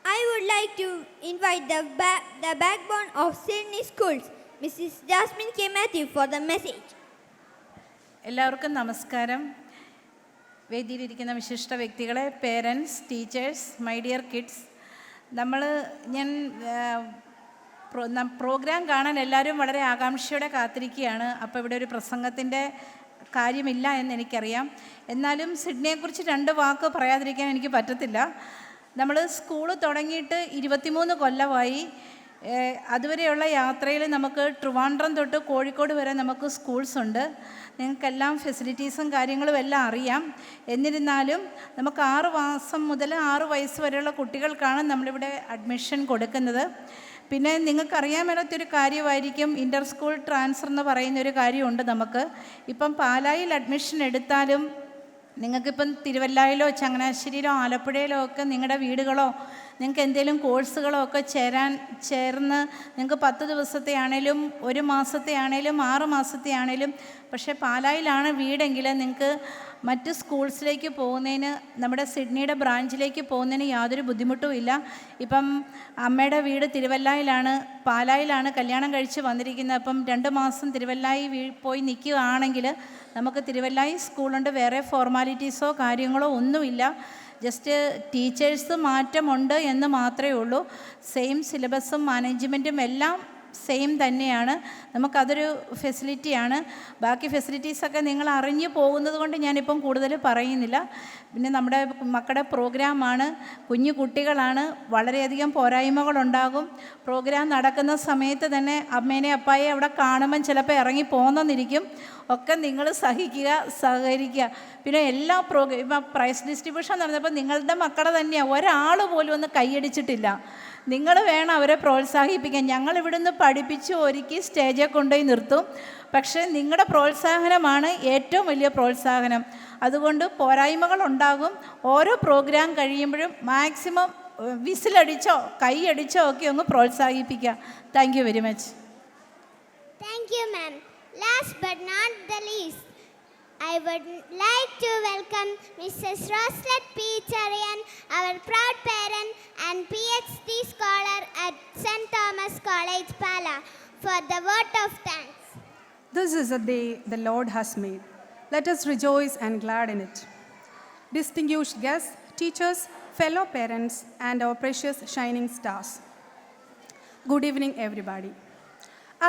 I would like to invite the backbone of Sydney Schools, Mrs. Jasmine K. Matthew, for the message. എല്ലാവർക്കും നമസ്കാരം. വേദിയിലിരിക്കുന്ന വിശിഷ്ട വ്യക്തികളെ, parents, teachers, my dear kids, ഞാൻ പ്രോഗ്രാം കാണാൻ എല്ലാവരും വളരെ ആകാംക്ഷയോടെ കാത്തിരിക്കുകയാണ്. അപ്പോൾ ഇവിടെ ഒരു പ്രസംഗത്തിൻ്റെ കാര്യമില്ല എന്ന് എനിക്കറിയാം. എന്നാലും സിഡ്നിയെക്കുറിച്ച് 2 വാക്ക് പറയാതിരിക്കാൻ എനിക്ക് പറ്റത്തില്ല. നമ്മൾ സ്കൂൾ തുടങ്ങിയിട്ട് 23 കൊല്ലമായി. അതുവരെയുള്ള യാത്രയിൽ നമുക്ക് ട്രിവാൻഡ്രം തൊട്ട് കോഴിക്കോട് വരെ നമുക്ക് സ്കൂൾസ് ഉണ്ട്. നിങ്ങൾക്കെല്ലാം ഫെസിലിറ്റീസും കാര്യങ്ങളും എല്ലാം അറിയാം. എന്നിരുന്നാലും നമുക്ക് 6 മാസം മുതൽ 6 വയസ്സ് വരെയുള്ള കുട്ടികൾക്കാണ് നമ്മളിവിടെ അഡ്മിഷൻ കൊടുക്കുന്നത്. പിന്നെ നിങ്ങൾക്കറിയാൻ മേലാത്തൊരു കാര്യമായിരിക്കും, ഇൻ്റർ സ്കൂൾ ട്രാൻസ്ഫർ എന്ന് പറയുന്നൊരു കാര്യമുണ്ട്. നമുക്ക് ഇപ്പം പാലായിൽ അഡ്മിഷൻ എടുത്താലും നിങ്ങൾക്കിപ്പം തിരുവല്ലയിലോ ചങ്ങനാശ്ശേരിയിലോ ആലപ്പുഴയിലോ ഒക്കെ നിങ്ങളുടെ വീടുകളോ നിങ്ങൾക്ക് എന്തെങ്കിലും കോഴ്സുകളോ ഒക്കെ ചേർന്ന് നിങ്ങൾക്ക് 10 ദിവസത്തെ ആണേലും 1 മാസത്തെ ആണേലും 6 മാസത്തെ ആണേലും, പക്ഷേ പാലായിലാണ് വീടെങ്കിൽ നിങ്ങൾക്ക് മറ്റ് സ്കൂൾസിലേക്ക് പോകുന്നതിന്, നമ്മുടെ സിഡ്നിയുടെ ബ്രാഞ്ചിലേക്ക് പോകുന്നതിന് യാതൊരു ബുദ്ധിമുട്ടും ഇല്ല. ഇപ്പം അമ്മയുടെ വീട് തിരുവല്ലയിലാണ്, പാലായിലാണ് കല്യാണം കഴിച്ച് വന്നിരിക്കുന്നത്. അപ്പം 2 മാസം തിരുവല്ലായി പോയി നിൽക്കുകയാണെങ്കിൽ നമുക്ക് തിരുവല്ലായി സ്കൂളുണ്ട്. വേറെ ഫോർമാലിറ്റീസോ കാര്യങ്ങളോ ഒന്നുമില്ല. ജസ്റ്റ് ടീച്ചേഴ്സ് മാറ്റമുണ്ട് എന്ന് മാത്രമേ ഉള്ളൂ. സെയിം സിലബസും മാനേജ്മെൻറ്റും എല്ലാം സെയിം തന്നെയാണ്. നമുക്കതൊരു ഫെസിലിറ്റിയാണ്. ബാക്കി ഫെസിലിറ്റീസൊക്കെ നിങ്ങൾ അറിഞ്ഞു പോകുന്നത് കൊണ്ട് ഞാനിപ്പം കൂടുതൽ പറയുന്നില്ല. പിന്നെ നമ്മുടെ മക്കളുടെ പ്രോഗ്രാമാണ്, കുഞ്ഞു കുട്ടികളാണ്, വളരെയധികം പോരായ്മകളുണ്ടാകും. പ്രോഗ്രാം നടക്കുന്ന സമയത്ത് തന്നെ അമ്മേനെ അപ്പായെ അവിടെ കാണുമ്പം ചിലപ്പോൾ ഇറങ്ങി പോകുന്നിരിക്കും. ഒക്കെ നിങ്ങൾ സഹകരിക്കുക. പിന്നെ എല്ലാ ഇപ്പം പ്രൈസ് ഡിസ്ട്രിബ്യൂഷൻ നടന്നപ്പോൾ നിങ്ങളുടെ മക്കളെ തന്നെയാണ്, ഒരാൾ പോലും ഒന്ന് കൈയടിച്ചിട്ടില്ല. നിങ്ങൾ വേണം അവരെ പ്രോത്സാഹിപ്പിക്കാൻ. ഞങ്ങളിവിടുന്ന് പഠിപ്പിച്ച് ഒരുക്കി സ്റ്റേജിൽ കൊണ്ടുപോയി നിർത്തും. പക്ഷേ നിങ്ങളുടെ പ്രോത്സാഹനമാണ് ഏറ്റവും വലിയ പ്രോത്സാഹനം. അതുകൊണ്ട് പോരായ്മകളുണ്ടാകും. ഓരോ പ്രോഗ്രാം കഴിയുമ്പോഴും മാക്സിമം വിസിലടിച്ചോ കൈയടിച്ചോ ഒക്കെ ഒന്ന് പ്രോത്സാഹിപ്പിക്കുക. Thank you very much. Thank you, ma'am. Last but not the least, I would like to welcome Mrs. Roslet P. Charian, our proud parent and PhD scholar at St. Thomas College, Pala, for the vote of thanks. This is a day the Lord has made. Let us rejoice and glad in it. Distinguished guests, teachers, fellow parents, and our precious shining stars. Good evening, everybody.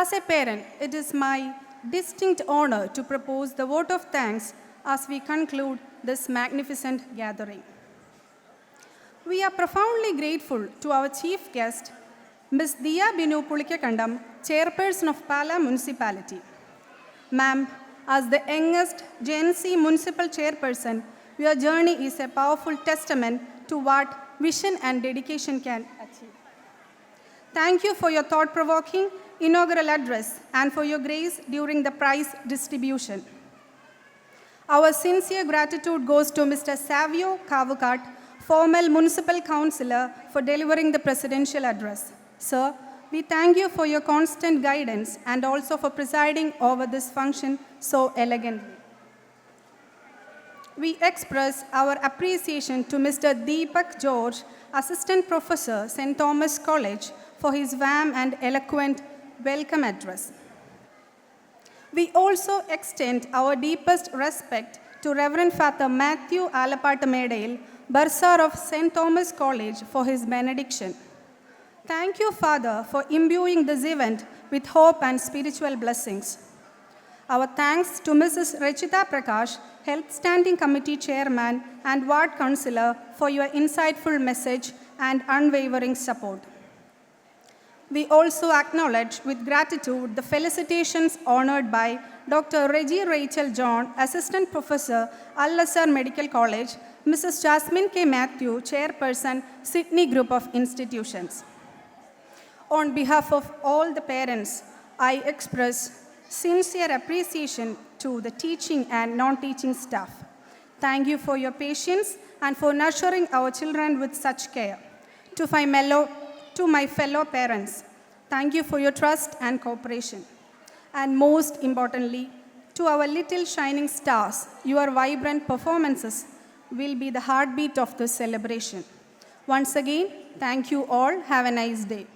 As a parent, it is my distinct honor to propose the vote of thanks as we conclude this magnificent gathering. We are profoundly grateful to our chief guest, Ms. Diya Binu Pulikakandam, Chairperson of Pala Municipality. Ma'am, as the youngest Gen Z Municipal Chairperson, your journey is a powerful testament to what vision and dedication can achieve. Thank you for your thought-provoking inaugural address and for your grace during the prize distribution. Our sincere gratitude goes to Mr. Savio Kavukat, former Municipal Councillor, for delivering the presidential address. Sir, we thank you for your constant guidance and also for presiding over this function so elegantly. We express our appreciation to Mr. Deepak George, Assistant Professor, St. Thomas College, for his warm and eloquent welcome address. We also extend our deepest respect to Reverend Father Matthew Alapatamedail, Bursar of St. Thomas College, for his benediction. Thank you, Father, for imbuing this event with hope and spiritual blessings. Our thanks to Mrs. Rachita Prakash, Health Standing Committee Chairman and Ward Councillor, for your insightful message and unwavering support. We also acknowledge with gratitude the felicitations honored by Dr. Reggie Rachel John, Assistant Professor, Al-Azhar Medical College, Mrs. Jasmine K. Matthew, Chairperson, Sydney Group of Institutions. On behalf of all the parents, I express sincere appreciation to the teaching and non-teaching staff. Thank you for your patience and for nurturing our children with such care. To my fellow parents, thank you for your trust and cooperation. And most importantly, to our little shining stars, your vibrant performances will be the heartbeat of this celebration. Once again, thank you all. Have a nice day.